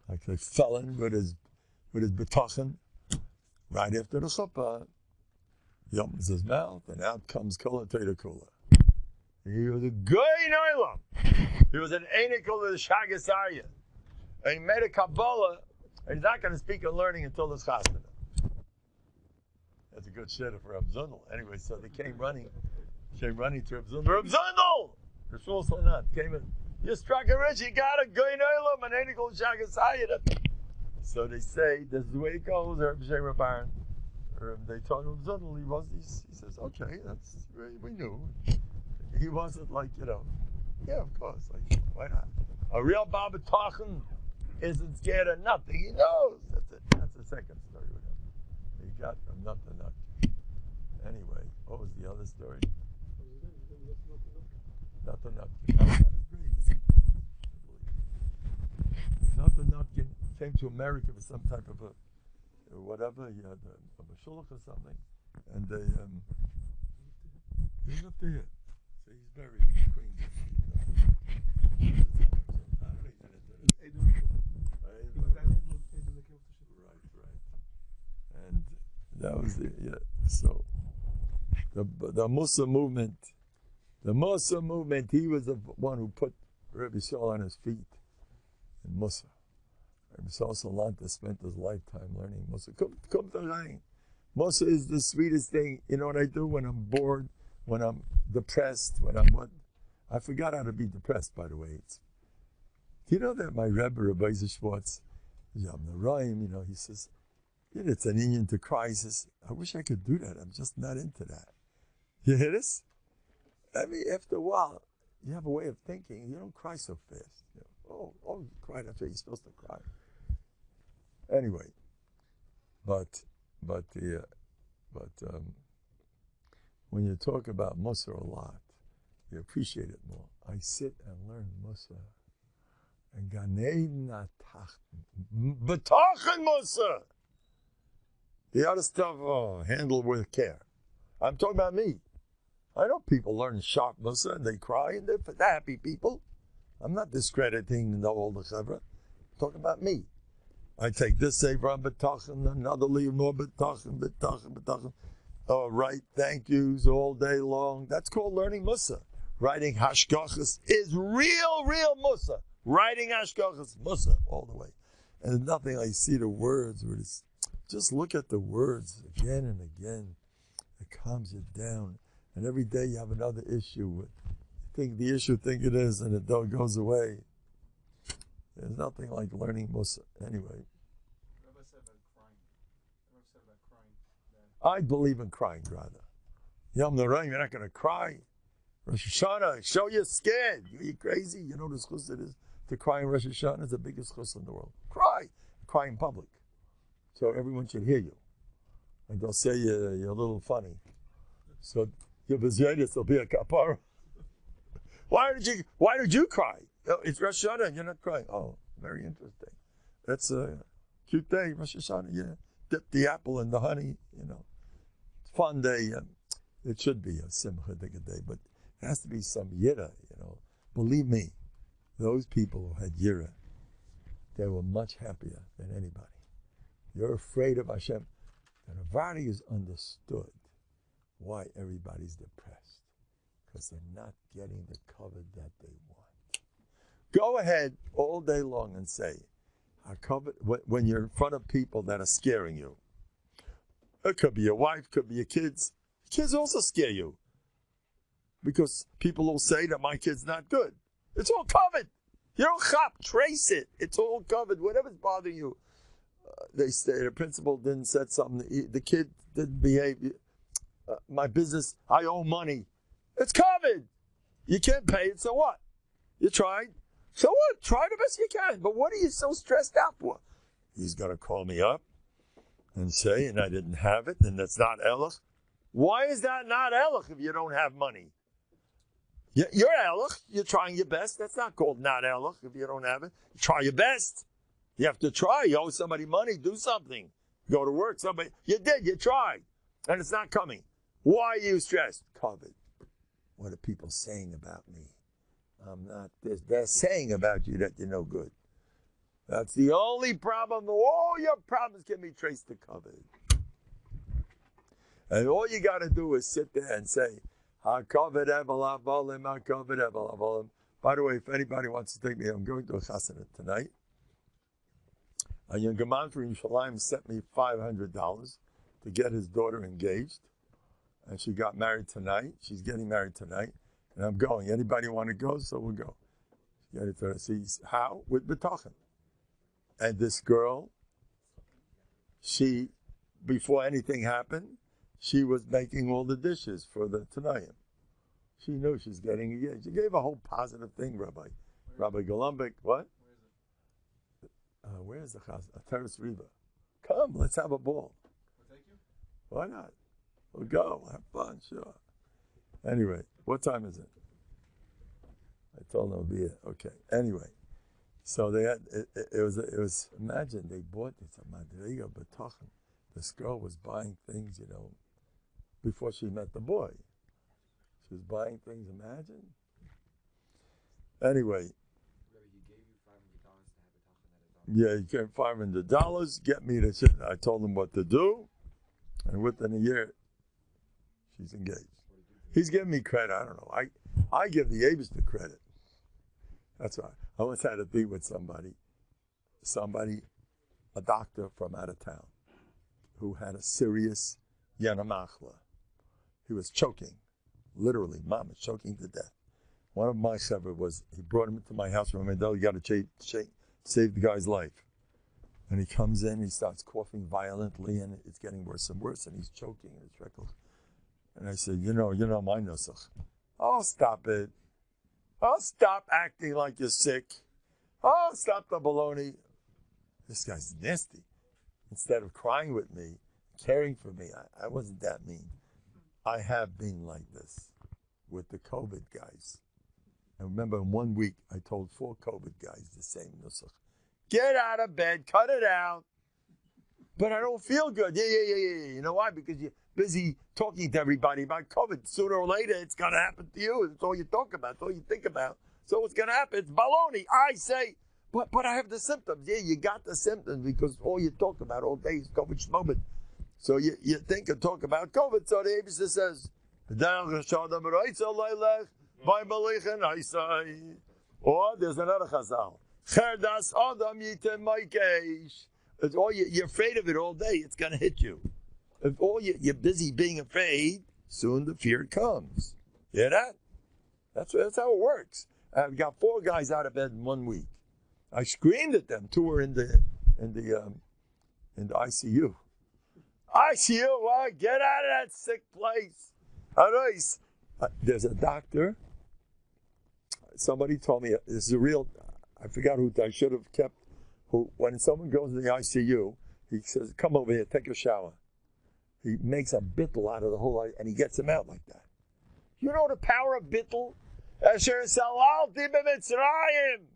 like a felon with his Bטחon. Right after the chuppah, he opens his mouth, and out comes Kula Teda Kula. He was a goy noilam. He was an enikul of the Shagasarya. And he made a Kabbalah, and he's not going to speak and learning until this chasana. That's a good shit for Reb Zundel. Anyway, so they came running to Reb Zundel. Reb Zundel! Rishul Salat came in. You struck a rich, you got a goy noilam, an enikul Shagasarya. So they say, this is the way it goes, Reb Shei Rabbaran. they told him Zundel, he says, okay, we knew. He wasn't like, yeah, of course, like, why not? A real b'tachon isn't scared of nothing. He knows. That's it. That's the second story with him. He got from nothing. Anyway, what was the other story? Nothing. Nothing came to America with some type of whatever. He had a shulach or something, and they he's up there. So he's buried in Queens. Right. And that was it. Yeah. So the Musa movement. The Musa movement. He was the one who put Rabbi Shaul on his feet in Musa. Rabbi Shaul Salanta spent his lifetime learning Musa. Come to Rein. Musa is the sweetest thing. You know what I do when I'm bored, when I'm depressed, when I'm what? I forgot how to be depressed, by the way. You know that my Rebbe, Rabbi Schwartz, he says, it's an Indian to cry. He says, I wish I could do that. I'm just not into that. You hear this? I mean, after a while, you have a way of thinking. You don't cry so fast. You cry. That's what you're supposed to cry. Anyway, but when you talk about Musa a lot, you appreciate it more. I sit and learn Musa. And Ganei Natachten. B'tachon Musa. The other stuff, handle with care. I'm talking about me. I know people learn sharp Musa and they cry and they're happy people. I'm not discrediting the older chevra. I'm talking about me. I take this sefer on B'tachon, another leave more B'tachon. Oh, write thank yous all day long. That's called learning Musa. Writing hashgachas is real Musa. Writing hashgachas Musa all the way. And nothing I see the words where it's just look at the words again and again. It calms you down. And every day you have another issue. Think it is, and it goes away. There's nothing like learning Musa. Anyway. Rabbi said about crying. I believe in crying, rather. Yom Noraim, you're not going to cry. Rosh Hashanah, show you're scared. You crazy? You know the chus it is to cry in Rosh Hashanah is the biggest chus in the world. Cry in public, so everyone should hear you, and they'll say you're a little funny. So your bezayis will be a kapara. Why did you cry? It's Rosh Hashanah and you're not crying. Oh, very interesting. That's a cute day, Rosh Hashanah. Yeah, dip the apple in the honey. It's a fun day. It should be a simcha day, but it has to be some yira. Believe me, those people who had yira, they were much happier than anybody. You're afraid of Hashem. The Nobody is understood why everybody's depressed. Because they're not getting the cover that they want. Go ahead all day long and say, when you're in front of people that are scaring you. It could be your wife, could be your kids. Kids also scare you. Because people will say that my kid's not good. It's all covered. You don't trace it. It's all covered. Whatever's bothering you. They say the principal didn't said something. The kid didn't behave. My business, I owe money. It's covered. You can't pay it, so what? You tried. So what? Try the best you can. But what are you so stressed out for? He's going to call me up and say, and I didn't have it, and that's not Elach. Why is that not Elach if you don't have money? You're Elach. You're trying your best. That's not called not Elach if you don't have it. You try your best. You have to try. You owe somebody money. Do something. Go to work. You did. You tried. And it's not coming. Why are you stressed? Covered. What are people saying about me? I'm not this. They're saying about you that you're no good. That's the only problem. All your problems can be traced to covered. And all you got to do is sit there and say, HaKavod Evel Avolim, HaKavod Evel Avolim. By the way, if anybody wants to take me, I'm going to a chasana tonight. A young man from Yerushalayim sent me $500 to get his daughter engaged. And she got married tonight. She's getting married tonight. And I'm going. Anybody want to go? So we'll go. Get it to see how? With Bטחון. And this girl, before anything happened, she was making all the dishes for the Tanayim. She knew she's getting engaged. She gave a whole positive thing, Rabbi. Rabbi Golombek, what? Where is the chaz? Teres Riva. Come, let's have a ball. We'll take you? Why not? We'll go, have fun, sure. Anyway, what time is it? I told them it'll be it. Okay. Anyway, so they had it was. Imagine they bought this Madriga Bטחון. This girl was buying things, before she met the boy. She was buying things. Imagine. Anyway. Yeah, he gave $500. Get me the shit. I told him what to do, and within a year, she's engaged. He's giving me credit. I don't know. I give the Abish the credit. That's right. I once had to be with somebody, a doctor from out of town, who had a serious yanamachla. He was choking, literally, mama, choking to death. One of my shepherds he brought him into my house from Mendel. You got to save the guy's life. And he comes in, he starts coughing violently, and it's getting worse and worse, and he's choking, and it trickles. And I said, you know my nusach. Oh, stop it. Oh, stop acting like you're sick. Oh, stop the baloney. This guy's nasty. Instead of crying with me, caring for me, I wasn't that mean. I have been like this with the COVID guys. I remember in 1 week, I told 4 COVID guys the same nusach. Get out of bed, cut it out. But I don't feel good. Yeah. You know why? Because you're busy talking to everybody about COVID. Sooner or later, it's going to happen to you. It's all you talk about. It's all you think about. So what's going to happen? It's baloney. I say, but I have the symptoms. Yeah, you got the symptoms because all you talk about all day is COVID moment. So you think and talk about COVID. So the Abishah says, or there's another chazal. It's all you're afraid of it all day. It's going to hit you. If all you're busy being afraid, soon the fear comes. You hear that? That's how it works. I've got 4 guys out of bed in 1 week. I screamed at them. 2 were in the ICU. ICU, what? Get out of that sick place. There's a doctor. Somebody told me this is a real. I forgot who I should have kept. Who when someone goes to the ICU, he says, "Come over here, take a shower." He makes a bittel out of the whole, and he gets him out like that. You know the power of bittel? Asher salalti b'Mitzrayim.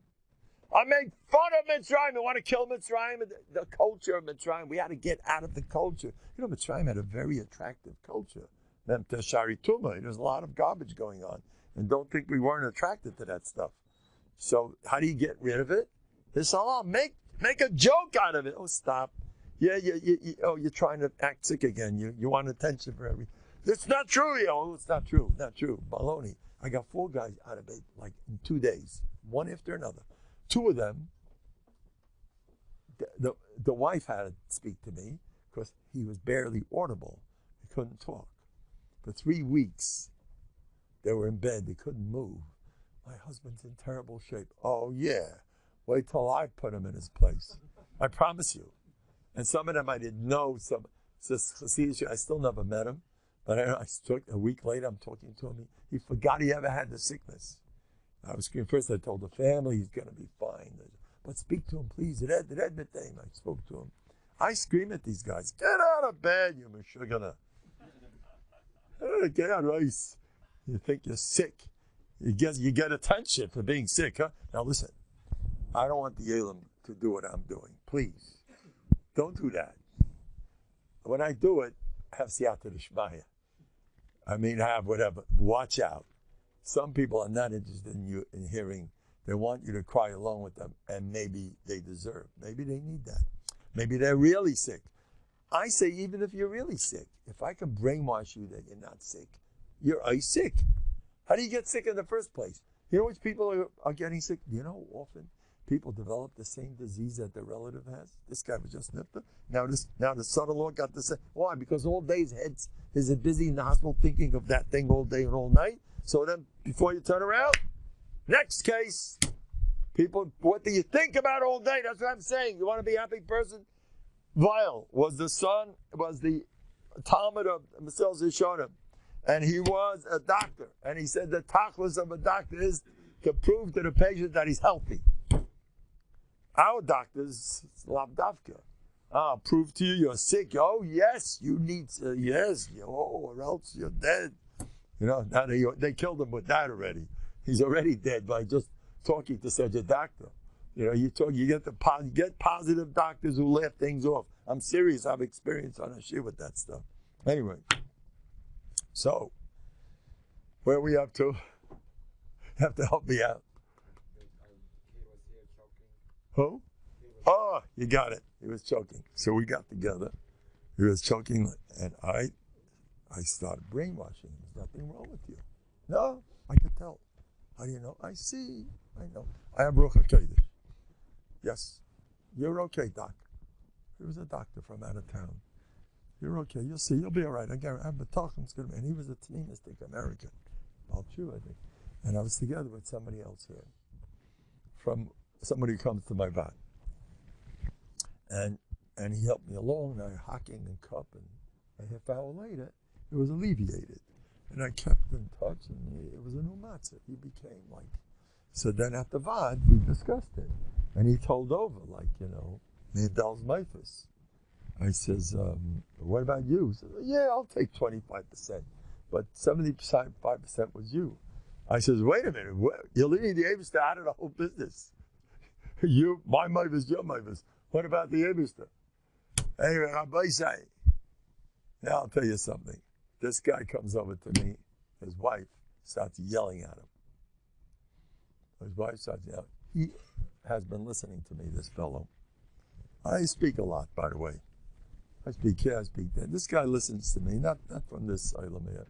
I made fun of Mitzrayim. I want to kill Mitzrayim. The culture of Mitzrayim. We had to get out of the culture. Mitzrayim had a very attractive culture. There's a lot of garbage going on. And don't think we weren't attracted to that stuff. So how do you get rid of it? This all make a joke out of it. Oh, stop. Yeah, you're trying to act sick again. You want attention for everything. It's not true, yo. It's not true. Not true. Baloney. I got 4 guys out of bed, like in 2 days, one after another. 2 of them, the wife had to speak to me because he was barely audible. He couldn't talk. For 3 weeks, they were in bed. They couldn't move. My husband's in terrible shape. Oh, yeah. Wait till I put him in his place. I promise you. And some of them I didn't know. I still never met him. But I took a week later, I'm talking to him. He forgot he ever had the sickness. I was screaming. First, I told the family he's going to be fine. But speak to him, please. I spoke to him. I scream at these guys. Get out of bed, you mashugana. Get out, Rice. You think you're sick. You get attention for being sick, huh? Now listen, I don't want the Elam to do what I'm doing. Please, don't do that. When I do it, have siyata d'shmaya. Have whatever. Watch out. Some people are not interested in hearing. They want you to cry along with them, and maybe they deserve. Maybe they need that. Maybe they're really sick. I say, even if you're really sick, if I can brainwash you that you're not sick, you're sick. How do you get sick in the first place? You know which people are getting sick? You know often people develop the same disease that their relative has? This guy was just nipped. Now the son-in-law got the same. Why? Because all day his head is busy in the hospital thinking of that thing all day and all night. So then, before you turn around, next case. People, what do you think about all day? That's what I'm saying. You want to be a happy person? Weil was the Talmud of Mesilas Yesharim, and he was a doctor. And he said the tachlis of a doctor is to prove to the patient that he's healthy. Our doctors, lavdavka. Prove to you you're sick. Oh, yes, you need, yes, or else you're dead. You know, now they killed him with that already. He's already dead by just talking to such a doctor. You know, you get positive doctors who laugh things off. I'm serious. I've experience on a shit with that stuff. Anyway, so where are we up to? You have to help me out. Who? Oh, you got it. He was choking. So we got together. He was choking, and I started brainwashing him. There's nothing wrong with you. No, I could tell. How do you know? I see. I know. I have Ruach HaKodesh. Yes. You're okay, Doc. He was a doctor from out of town. You're okay. You'll see. You'll be all right. I have Betochem's good. And he was a Tanimistic American. All true, I think. And I was together with somebody else here. From somebody who comes to my vat. And he helped me along, and I hocking and cup, and a half hour later, it was alleviated. And I kept in touch, and it was a new matzah. He became like, so then at the Vad, we discussed it. And he told over, like, you know, Mandel's Mifus. I says, what about you? He says, yeah, I'll take 25%. But 75% was you. I says, wait a minute, you're leaving the Eibster out of the whole business. You, my Mifus, your Mifus. What about the Eibster? Anyway, Rabbi say, now I'll tell you something. This guy comes over to me, his wife starts yelling at him. His wife starts yelling. He has been listening to me, this fellow. I speak a lot, by the way. I speak here, I speak there. This guy listens to me, not from this island here.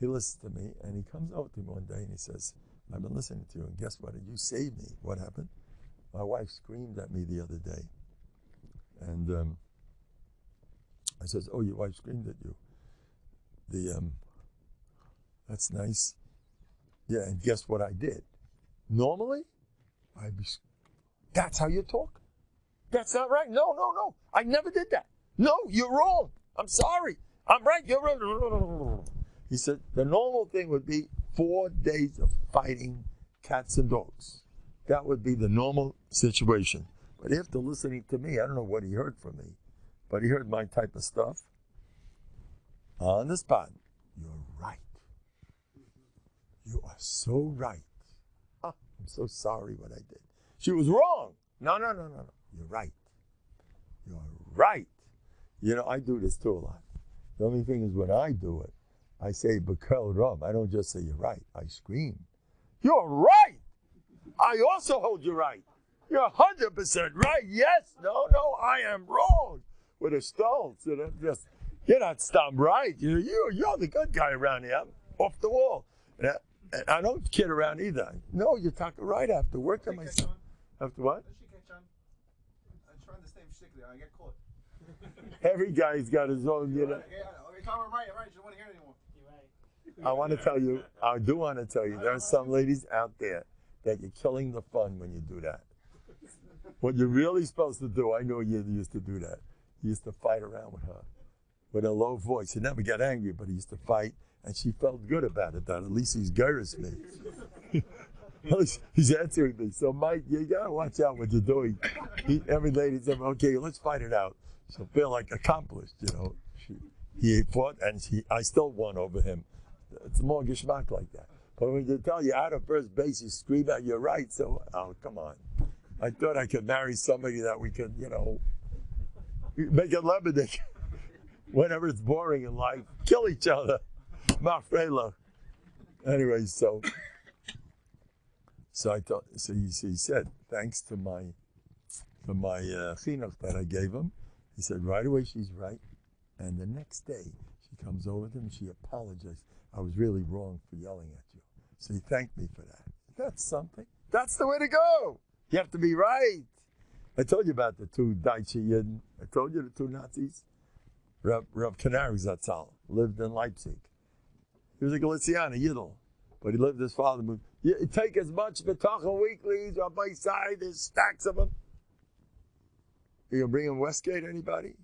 He listens to me, and he comes over to me one day, and he says, I've been listening to you, and guess what? You saved me. What happened? My wife screamed at me the other day. And I says, oh, your wife screamed at you. That's nice. Yeah, and guess what I did? Normally, that's how you talk? That's not right. No. I never did that. No, you're wrong. I'm sorry. I'm right. You're wrong. He said, the normal thing would be 4 days of fighting cats and dogs. That would be the normal situation. But after listening to me, I don't know what he heard from me, but he heard my type of stuff. On the spot, you're right. You are so right. I'm so sorry what I did. She was wrong. No. You're right. You're right. You know, I do this too a lot. The only thing is when I do it, I say, B'kel, I don't just say you're right. I scream. You're right. I also hold you right. You're 100% right. Yes. No, I am wrong. With a stone. So you're not stomp right. You're the good guy around here. I'm off the wall. And I don't kid around either. No, you're talking right. I have to work on myself. After what? I'm trying to stay particular. I get caught. Every guy's got his own, you know. Every time I'm right. You don't want to hear it anymore. You're right. I want to tell you, I do want to tell you, there are some ladies out there that you're killing the fun when you do that. What you're really supposed to do, I know you used to do that. You used to fight around with her with a low voice. He never got angry, but he used to fight, and she felt good about it, that at least he's gyrus me. He's answering me. So, Mike, you got to watch out what you're doing. Every lady said, okay, let's fight it out. She'll feel like accomplished, you know. He fought, and I still won over him. It's more geschmack like that. But when you tell you out of first base, you scream out, you're right. So, oh, come on. I thought I could marry somebody that we could, you know, make a lemonade. Whenever it's boring in life, kill each other. Mafrela. Anyway, so I thought. So he said, thanks to my chinuch that I gave him, he said right away she's right, and the next day she comes over to him and she apologized. I was really wrong for yelling at you. So he thanked me for that. That's something. That's the way to go. You have to be right. I told you about the two Deutsche Yidden. I told you the two Nazis. Rav Canary Zatzal lived in Leipzig. He was a Galician, a Yiddle, but he lived his father moved. You take as much B'tachon weeklies on my side, there's stacks of them. You bring in Westgate, anybody?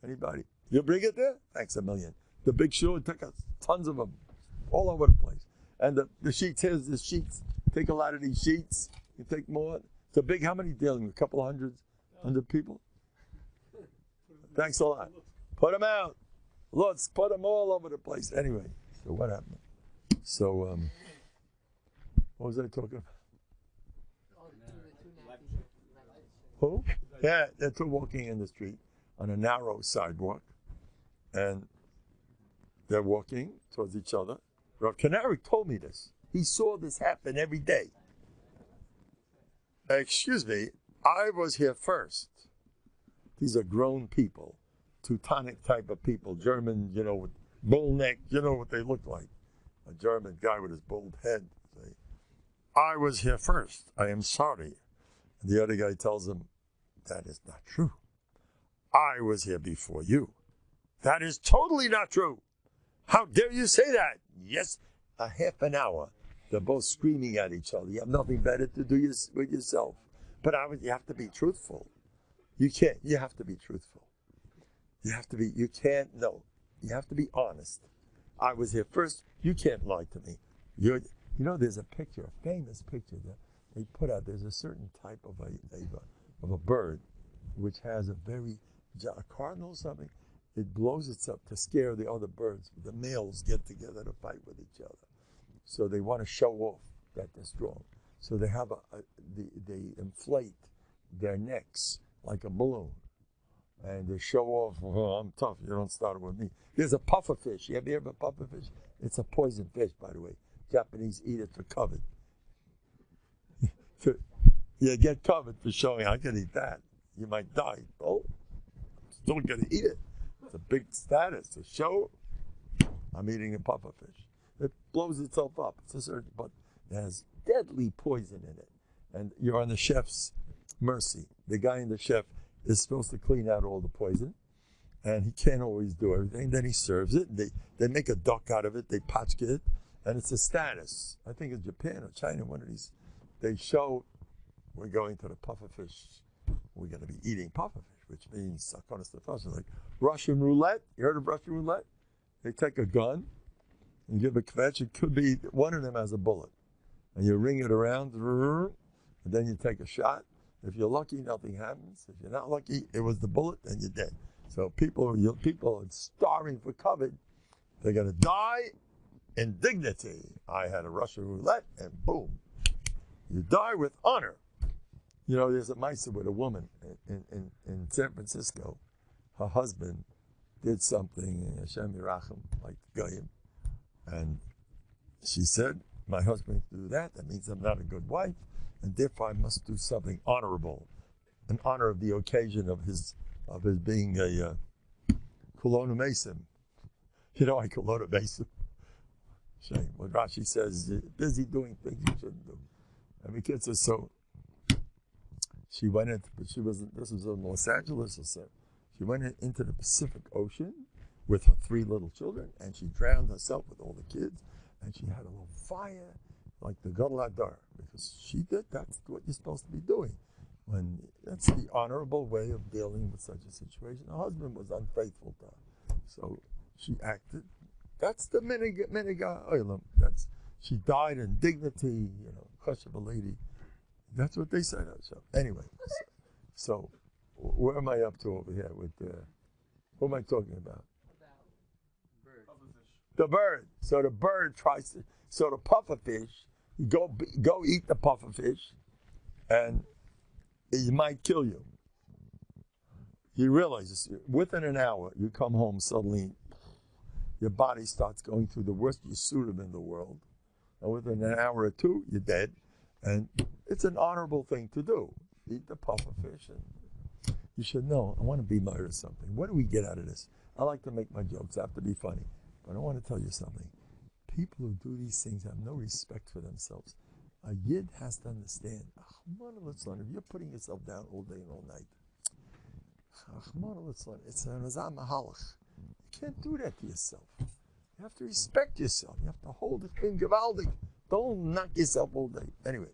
Anybody? You bring it there? Thanks a million. The big show, take tons of them, all over the place. And the sheets, here's the sheets. Take a lot of these sheets. You take more. It's a big, how many dealing with? A couple of hundred people? Thanks a lot. Put them out. Let's put them all over the place. Anyway, so what happened? So, what was I talking about? Who? Yeah, they're two walking in the street on a narrow sidewalk, and they're walking towards each other. Rav Canary told me this. He saw this happen every day. Excuse me, I was here first. These are grown people, Teutonic type of people, German, with bull neck, what they look like. A German guy with his bald head. I was here first. I am sorry. And the other guy tells him, that is not true. I was here before you. That is totally not true. How dare you say that? Yes, a half an hour. They're both screaming at each other. You have nothing better to do with yourself. But you have to be truthful. You have to be truthful. You have to be honest. I was here first. You can't lie to me. There's a picture, a famous picture that they put out. There's a certain type of a bird which has a cardinal or something. It blows itself to scare the other birds. The males get together to fight with each other. So they want to show off that they're strong. So they have they inflate their necks like a balloon. And they show off, I'm tough, you don't start with me. There's a pufferfish. You ever heard of a pufferfish? It's a poison fish, by the way. Japanese eat it for covered. You get covered for showing, I can eat that. You might die. Oh, still going to eat it. It's a big status to show I'm eating a pufferfish. It blows itself up. It's a certain, but it has deadly poison in it. And you're on the chef's mercy. The guy in the chef is supposed to clean out all the poison, and he can't always do everything. Then he serves it. They make a duck out of it. They patchke it, and it's a status. I think in Japan or China, one of these, they show we're going to the pufferfish. We're going to be eating pufferfish, which means like Russian roulette. You heard of Russian roulette? They take a gun and give a kvetch. It could be one of them has a bullet, and you ring it around, and then you take a shot. If you're lucky, nothing happens. If you're not lucky, it was the bullet, and you're dead. So people are starving for covet. They're going to die in dignity. I had a Russian roulette, and boom. You die with honor. There's a mitzvah with a woman in San Francisco. Her husband did something, Hashem Yirachim, like Goyim. And she said, my husband can do that. That means I'm not a good wife. And therefore I must do something honorable in honor of the occasion of his being a Kolona Mason. I Kolona Mason. Shame. What Rashi says, busy doing things you shouldn't do. And the kids are so. She went into, but this was in Los Angeles, she went into the Pacific Ocean with her 3 little children, and she drowned herself with all the kids, and she had a little fire like the Gadladar, because she did, that's what you're supposed to be doing. That's the honorable way of dealing with such a situation. Her husband was unfaithful to her, so she acted. That's the miniga oilam. She died in dignity, chashuv lady. That's what they said. So anyway, so where am I up to over here with who am I talking about? The bird. So the bird tries to. So the pufferfish, you go eat the pufferfish, and it might kill you. You realize within an hour, you come home suddenly, your body starts going through the worst yisurim in the world, and within an hour or two, you're dead. And it's an honorable thing to do. Eat the pufferfish, and you should know. I want to be married or something. What do we get out of this? I like to make my jokes. I have to be funny, but I want to tell you something. People who do these things have no respect for themselves. A yid has to understand. If you're putting yourself down all day and all night, it's an azam mahalach. You can't do that to yourself. You have to respect yourself. You have to hold it in gewaldig. Don't knock yourself all day. Anyway,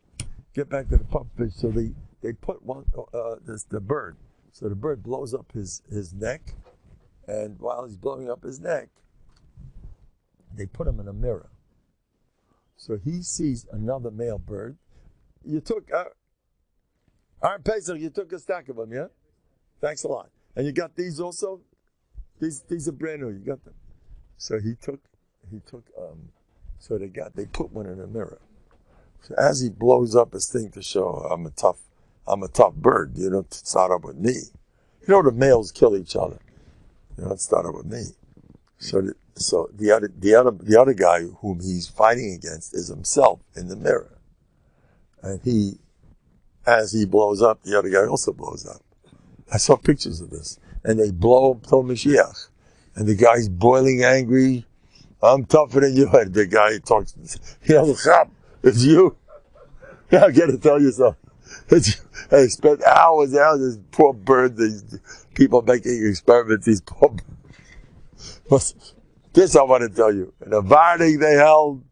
get back to the pufferfish. So they put the bird. So the bird blows up his neck, and while he's blowing up his neck, they put him in a mirror. So he sees another male bird. You took, Pesach, you took a stack of them, yeah? Thanks a lot. And you got these also? These are brand new, you got them. So he took, so they put one in a mirror. So as he blows up his thing to show I'm a tough bird, you don't start up with me. You know the males kill each other. You don't start up with me. So the other guy whom he's fighting against is himself in the mirror. And as he blows up, the other guy also blows up. I saw pictures of this. And they blow up till Mashiach. And the guy's boiling angry. I'm tougher than you. And the guy talks, it's you. I gotta tell you something. I spent hours, this poor bird, these people making experiments, these poor birds. This I want to tell you. In the varning they held,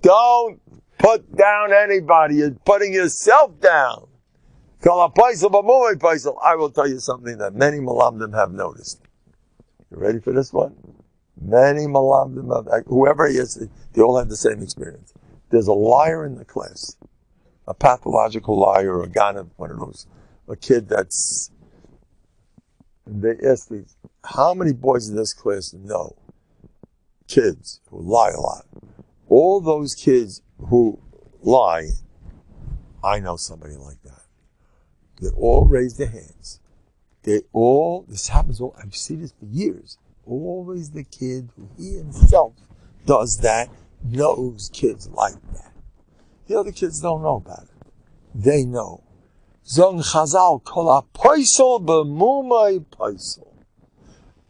don't put down anybody. You're putting yourself down. I will tell you something that many malamdim have noticed. You ready for this one? Many malamdim, whoever he is, they all have the same experience. There's a liar in the class, a pathological liar, or a ganav, one of those, a kid that's. And they ask me, how many boys in this class know kids who lie a lot? All those kids who lie, I know somebody like that. They all raise their hands. This happens I've seen this for years. Always the kid who he himself does that, knows kids like that. The other kids don't know about it. They know. Zong Chazal kol ha-poisel b'mumay poisel.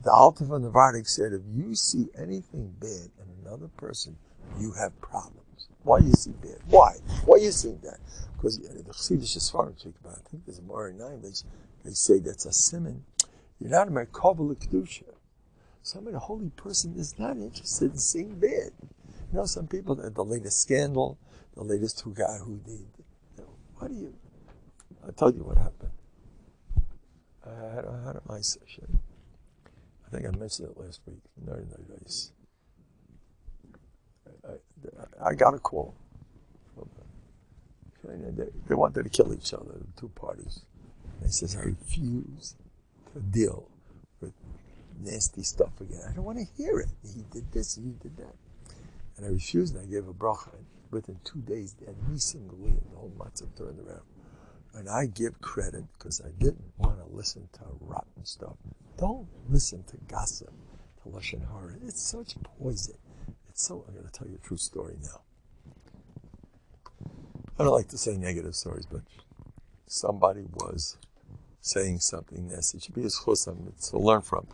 The Alter of Novanik said, if you see anything bad in another person, you have problems. Why do you see bad? Why? Why are you seeing that? Because the Chassidish Svarim speak about it. I think there's a more in 9, they say that's a simon. You're not a Merkava L'Kedusha. The holy person is not interested in seeing bad. You know, some people, the latest scandal, the latest guy who did, I'll tell you what happened. I had a my session. I think I mentioned it last week. No, days. I got a call. They wanted to kill each other, the two parties. And he says, I refuse to deal with nasty stuff again. I don't want to hear it. He did this, he did that. And I refused, and I gave a bracha. Within 2 days, they had nisim glulim, the whole matzah turned around. And I give credit because I didn't want to listen to rotten stuff. Don't listen to gossip, to lashon hara. It's such poison. I'm going to tell you a true story now. I don't like to say negative stories, but somebody was saying something nasty. It should be a chusam to learn from.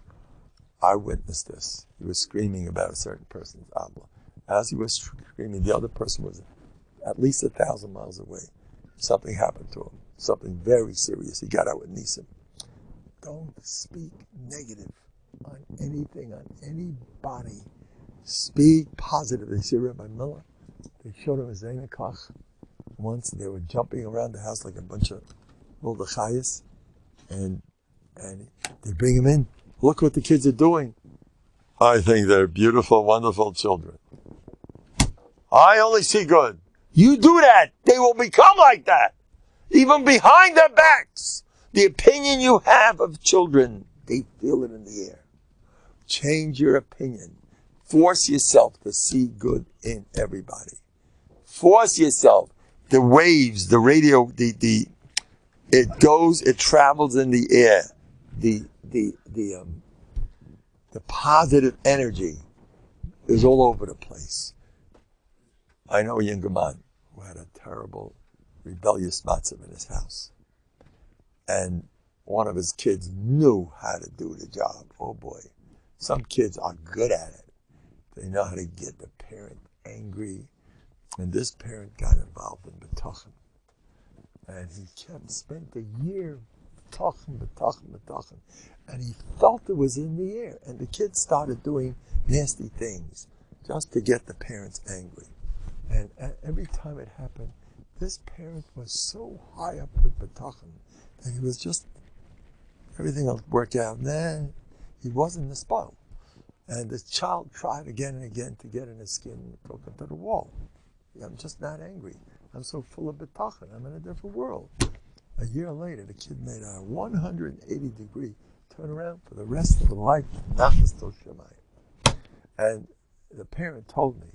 I witnessed this. He was screaming about a certain person's abla. As he was screaming, the other person was at least 1,000 miles away. Something happened to him. Something very serious. He got out with nisim. Don't speak negative on anything, on anybody. Speak positive. They see Rabbi Miller. They showed him his Zainakach. Once they were jumping around the house like a bunch of Mordechais, and they bring him in. Look what the kids are doing. I think they're beautiful, wonderful children. I only see good. You do that, they will become like that. Even behind their backs. The opinion you have of children, they feel it in the air. Change your opinion. Force yourself to see good in everybody. Force yourself. The waves, the radio, it travels in the air. The positive energy is all over the place. I know a younger man who had a terrible, rebellious matzav in his house. And one of his kids knew how to do the job. Oh boy. Some kids are good at it. They know how to get the parent angry. And this parent got involved in bטחון. And he spent a year bטחון. And he felt it was in the air. And the kids started doing nasty things just to get the parents angry. And every time it happened, this parent was so high up with bטחון that he was just Everything will work out. Nah, he wasn't the spoil. And the child tried again and again to get in his skin, talking to the wall. I'm just not angry. I'm so full of bטחון. I'm in a different world. A year later, the kid made a 180-degree turnaround for the rest of the life. And the parent told me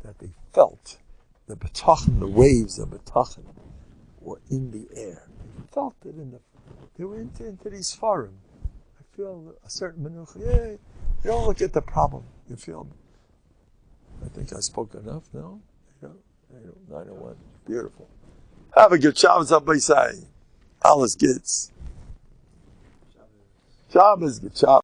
that they felt the bטחון, the waves of bטחון, were in the air. They felt it they were into these forum. I feel a certain menucha. Yeah, you don't look at the problem. You feel. I think I spoke enough. No, 901. Beautiful. Have a good Shabbos, everybody say. Alles geht's. Shabbos, good Shabbos.